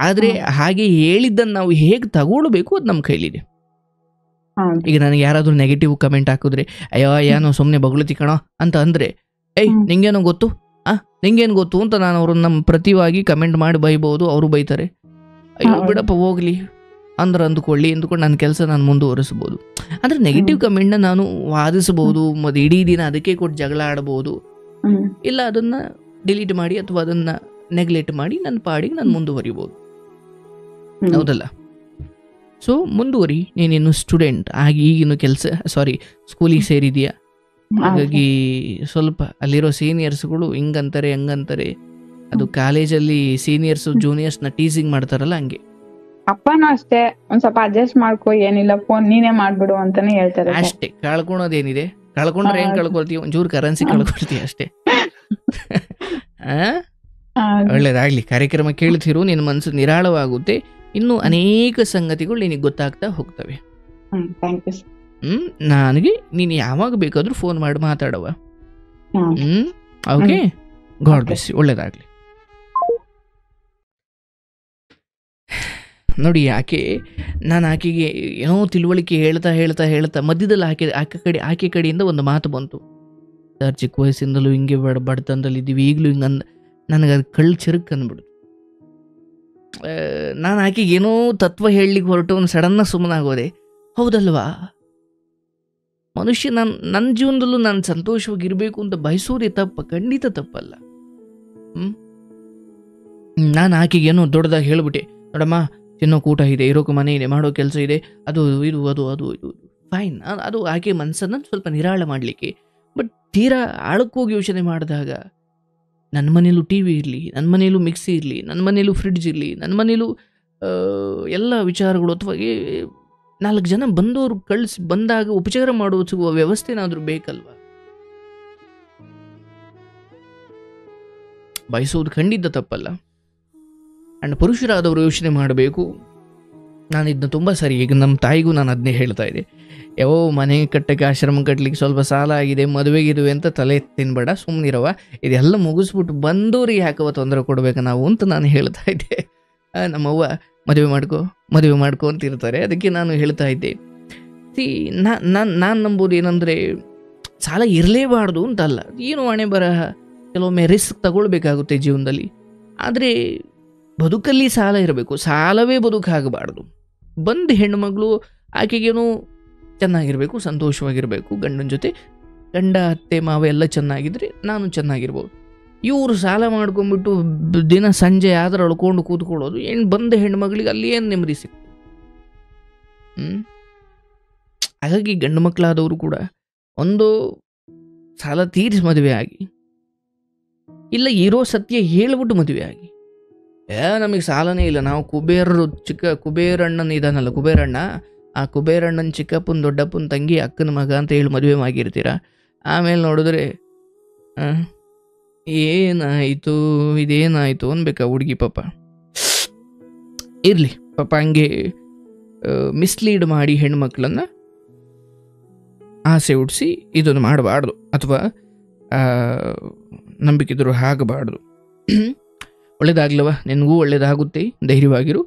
Speaker 2: ಆದ್ರೆ ಹಾಗೆ ಹೇಳಿದ್ದನ್ನು ನಾವು ಹೇಗೆ ತಗೊಳ್ಬೇಕು ಅದು ನಮ್ಮ ಕೈಲಿದೆ. ಈಗ ನನಗೆ ಯಾರಾದ್ರೂ ನೆಗೆಟಿವ್ ಕಮೆಂಟ್ ಹಾಕಿದ್ರೆ, ಅಯ್ಯೋ ಏನೋ ಸುಮ್ಮನೆ ಬಗಳುತಿ ಕಣೋ ಅಂತ ಅಂದ್ರೆ, ನಿಂಗೇನೋ ಗೊತ್ತು, ನಿಂಗೇನು ಗೊತ್ತು ಅಂತ ನಾನು ಅವ್ರನ್ನ ನಮ್ಮ ಪ್ರತಿವಾಗಿ ಕಮೆಂಟ್ ಮಾಡಿ ಬೈಬಹುದು. ಅವರು ಬೈತಾರೆ, ಅಯ್ಯೋ ಬಿಡಪ್ಪ ಹೋಗ್ಲಿ ಅಂದ್ಕೊಳ್ಳಿ ಅಂದ್ಕೊಂಡು ನನ್ನ ಕೆಲಸ ನಾನು ಮುಂದುವರಿಸ್ಬೋದು. ಅಂದ್ರೆ ನೆಗೆಟಿವ್ ಕಮೆಂಟ್ನ ನಾನು ವಾದಿಸಬಹುದು, ಮತ್ತು ಇಡೀ ದಿನ ಅದಕ್ಕೆ ಕೊಟ್ಟು ಜಗಳ ಆಡಬಹುದು. ಇಲ್ಲ ಅದನ್ನ ಡಿಲೀಟ್ ಮಾಡಿ ಅಥವಾ ಅದನ್ನ ನೆಗ್ಲೆಕ್ಟ್ ಮಾಡಿ ನನ್ನ ಪಾಡಿಗೆ ನಾನು ಮುಂದುವರಿಬಹುದು, ಹೌದಲ್ಲ? ಸೊ ಮುಂದುವರಿ. ನೀನಿನ್ನು ಸ್ಟೂಡೆಂಟ್ ಆಗಿ ಈಗಿನ ಸ್ಕೂಲಿಗೆ ಸೇರಿದೀಯಾ, ಹಾಗಾಗಿ ಸ್ವಲ್ಪ ಅಲ್ಲಿರೋ ಸೀನಿಯರ್ಸ್ಗಳು ಹಿಂಗಂತಾರೆ ಹಂಗಂತಾರೆ. ಅದು ಕಾಲೇಜಲ್ಲಿ ಸೀನಿಯರ್ಸ್ ಜೂನಿಯರ್ಸ್ನ ಟೀಸಿಂಗ್ ಮಾಡ್ತಾರಲ್ಲ, ಹಂಗೆ
Speaker 1: ಅಪ್ಪನೂ ಅಷ್ಟೇ ಒಂದ್ ಸ್ವಲ್ಪ ಅಡ್ಜಸ್ಟ್ ಮಾಡ್ಕೊ, ಏನಿಲ್ಲ ಫೋನ್ ನೀನೇ ಮಾಡ್ಬಿಡು ಅಂತಾನೆ ಹೇಳ್ತಾರೆ
Speaker 2: ಅಷ್ಟೇ. ಕಳ್ಕೊಳೋದೇನಿದೆ? ಕಳ್ಕೊಂಡ್ರೆ ಹೆಂಗ್ ಕಳ್ಕೊಳ್ತೀವಿ? ಒಂಚೂರು ಕರೆನ್ಸಿ ಕಳ್ಕೊಳ್ತೀವಿ ಅಷ್ಟೇ. ಒಳ್ಳೇದಾಗ್ಲಿ. ಕಾರ್ಯಕ್ರಮ ಕೇಳ್ತಿರು, ನಿನ್ನ ಮನಸ್ಸು ನಿರಾಳವಾಗುತ್ತೆ. ಇನ್ನು ಅನೇಕ ಸಂಗತಿಗಳು ನಿನಗೆ ಗೊತ್ತಾಗ್ತಾ ಹೋಗ್ತವೆ. ನನಗೆ ನೀನು ಯಾವಾಗ ಬೇಕಾದ್ರೂ ಫೋನ್ ಮಾಡಿ ಮಾತಾಡವ. Okay, God bless you. ಒಳ್ಳೇದಾಗ್ಲಿ. ನೋಡಿ, ನಾನು ಆಕೆಗೆ ಏನೋ ತಿಳುವಳಿಕೆ ಹೇಳ್ತಾ ಮಧ್ಯದಲ್ಲಿ ಆಕೆ ಕಡೆಯಿಂದ ಒಂದು ಮಾತು ಬಂತು. ಸರ್, ಚಿಕ್ಕ ವಯಸ್ಸಿಂದಲೂ ಹಿಂಗೆ ಬಡತನದಲ್ಲಿ ಇದ್ದೀವಿ, ಈಗಲೂ ಹಿಂಗೆ ನನಗೆ ಅದು ಕಳ್ಳು ಚಿರಕ್ ಅಂದ್ಬಿಡ್ತು. ನಾನು ಆಕೆಗೆ ಏನೋ ತತ್ವ ಹೇಳಲಿಕ್ಕೆ ಹೊರಟು ಒಂದು ಸಡನ್ನಾಗಿ ಸುಮ್ಮನಾಗೋದೆ. ಹೌದಲ್ವಾ? ಮನುಷ್ಯ ನನ್ನ ಜೀವನದಲ್ಲೂ ನಾನು ಸಂತೋಷವಾಗಿರಬೇಕು ಅಂತ ಬಯಸೋದೇ ಖಂಡಿತ ತಪ್ಪಲ್ಲ. ನಾನು ಆಕೆಗೆ ಏನೋ ದೊಡ್ಡದಾಗಿ ಹೇಳ್ಬಿಟ್ಟೆ, ನೋಡಮ್ಮ ತಿನ್ನೋಕೆ ಊಟ ಇದೆ, ಇರೋಕೆ ಮನೆ ಇದೆ, ಮಾಡೋ ಕೆಲಸ ಇದೆ, ಅದು ಇದು ಅದು ಅದು ಇದು ಫೈನ್. ಅದು ಆಕೆ ಮನಸ್ಸನ್ನು ಸ್ವಲ್ಪ ನಿರಾಳ ಮಾಡಲಿಕ್ಕೆ. ಬಟ್ ತೀರಾ ಆಳಕ್ಕೋಗಿ ಯೋಚನೆ ಮಾಡಿದಾಗ ನನ್ನ ಮನೇಲೂ ಟಿ ವಿ ಇರಲಿ, ನನ್ನ ಮನೇಲೂ ಮಿಕ್ಸಿ ಇರಲಿ, ನನ್ನ ಮನೇಲೂ ಫ್ರಿಡ್ಜ್ ಇರಲಿ, ನನ್ನ ಮನೇಲೂ ಎಲ್ಲ ವಿಚಾರಗಳು, ಅಥವಾ 4 ಜನ ಬಂದವರು ಬಂದಾಗ ಉಪಚಾರ ಮಾಡುವ ಸಿಗುವ ವ್ಯವಸ್ಥೆನಾದರೂ ಬೇಕಲ್ವ? ಬಯಸೋದು ಖಂಡಿತ ತಪ್ಪಲ್ಲ. ಆ್ಯಂಡ್ ಪುರುಷರಾದವರು ಯೋಚನೆ ಮಾಡಬೇಕು. ನಾನು ಇದನ್ನ ತುಂಬ ಸರಿ, ಈಗ ನಮ್ಮ ತಾಯಿಗೂ ನಾನು ಅದನ್ನೇ ಹೇಳ್ತಾ ಇದ್ದೆ, ಯಾವ ಮನೆ ಕಟ್ಟಕ್ಕೆ ಆಶ್ರಮ ಕಟ್ಟಲಿಕ್ಕೆ ಸ್ವಲ್ಪ ಸಾಲ ಆಗಿದೆ, ಮದುವೆಗಿರುವೆ ಅಂತ ತಲೆ ತಿನ್ಬೇಡ, ಸುಮ್ಮನಿರವ, ಇದೆಲ್ಲ ಮುಗಿಸ್ಬಿಟ್ಟು ಬಂದವ್ರಿಗೆ ಯಾಕವ ತೊಂದರೆ ಕೊಡ್ಬೇಕು ನಾವು ಅಂತ ನಾನು ಹೇಳ್ತಾ ಇದ್ದೆ. ನಮ್ಮವ್ವ ಮದುವೆ ಮಾಡ್ಕೊ ಅಂತ ಇರ್ತಾರೆ. ಅದಕ್ಕೆ ನಾನು ಹೇಳ್ತಾ ಇದ್ದೆ, ನಾನು ನಂಬೋದು ಏನಂದರೆ ಸಾಲ ಇರಲೇಬಾರ್ದು ಅಂತಲ್ಲ, ಏನು ಹಣೆ ಬರಹ, ಕೆಲವೊಮ್ಮೆ ರಿಸ್ಕ್ ತಗೊಳ್ಬೇಕಾಗುತ್ತೆ ಜೀವನದಲ್ಲಿ. ಆದರೆ ಬದುಕಲ್ಲಿ ಸಾಲ ಇರಬೇಕು, ಸಾಲವೇ ಬದುಕಾಗಬಾರ್ದು. ಬಂದು ಹೆಣ್ಣುಮಗಳು ಆಕೆಗೇನೋ ಚೆನ್ನಾಗಿರಬೇಕು, ಸಂತೋಷವಾಗಿರಬೇಕು, ಗಂಡನ ಜೊತೆ, ಗಂಡ ಅತ್ತೆ ಮಾವ ಎಲ್ಲ ಚೆನ್ನಾಗಿದ್ರೆ ನಾನು ಚೆನ್ನಾಗಿರ್ಬೋದು. ಇವರು ಸಾಲ ಮಾಡ್ಕೊಂಡ್ಬಿಟ್ಟು ದಿನ ಸಂಜೆ ಆದ್ರೆ ಅಳ್ಕೊಂಡು ಕೂತ್ಕೊಳ್ಳೋದು, ಬಂದ ಹೆಣ್ಮಗಳಿಗೆ ಅಲ್ಲಿ ಏನು ನೆಮ್ಮದಿ ಸಿಕ್ತು? ಹಾಗಾಗಿ ಗಂಡು ಮಕ್ಕಳಾದವರು ಕೂಡ ಒಂದು ಸಾಲ ತೀರಿಸಿ ಮದುವೆ ಆಗಿ, ಇಲ್ಲ ಇರೋ ಸತ್ಯ ಹೇಳ್ಬಿಟ್ಟು ಮದುವೆ ಆಗಿ. ನಮಗೆ ಸಾಲನೇ ಇಲ್ಲ, ನಾವು ಕುಬೇರಣ್ಣನ ಇದಾನಲ್ಲ ಕುಬೇರಣ್ಣ, ಆ ಕುಬೇರಣ್ಣನ ಚಿಕ್ಕಪ್ಪನ ದೊಡ್ಡಪ್ಪನ ತಂಗಿ ಅಕ್ಕನ ಮಗ ಅಂತ ಹೇಳಿ ಮದುವೆ ಆಗಿರ್ತೀರ. ಆಮೇಲೆ ನೋಡಿದ್ರೆ ಏನಾಯಿತು ಇದೇನಾಯಿತು ಅನ್ಬೇಕಾ ಹುಡುಗಿ ಪಾಪ. ಇರಲಿ ಪಾಪ, ಹಂಗೆ ಮಿಸ್ಲೀಡ್ ಮಾಡಿ ಹೆಣ್ಮಕ್ಳನ್ನು ಆಸೆ ಹುಟ್ಟಿಸಿ ಇದನ್ನು ಮಾಡಬಾರ್ದು, ಅಥವಾ ನಂಬಿಕೆದ್ರು ಆಗಬಾರ್ದು. ಒಳ್ಳೇದಾಗ್ಲವ, ನಿನಗೂ ಒಳ್ಳೇದಾಗುತ್ತೆ, ಧೈರ್ಯವಾಗಿರು.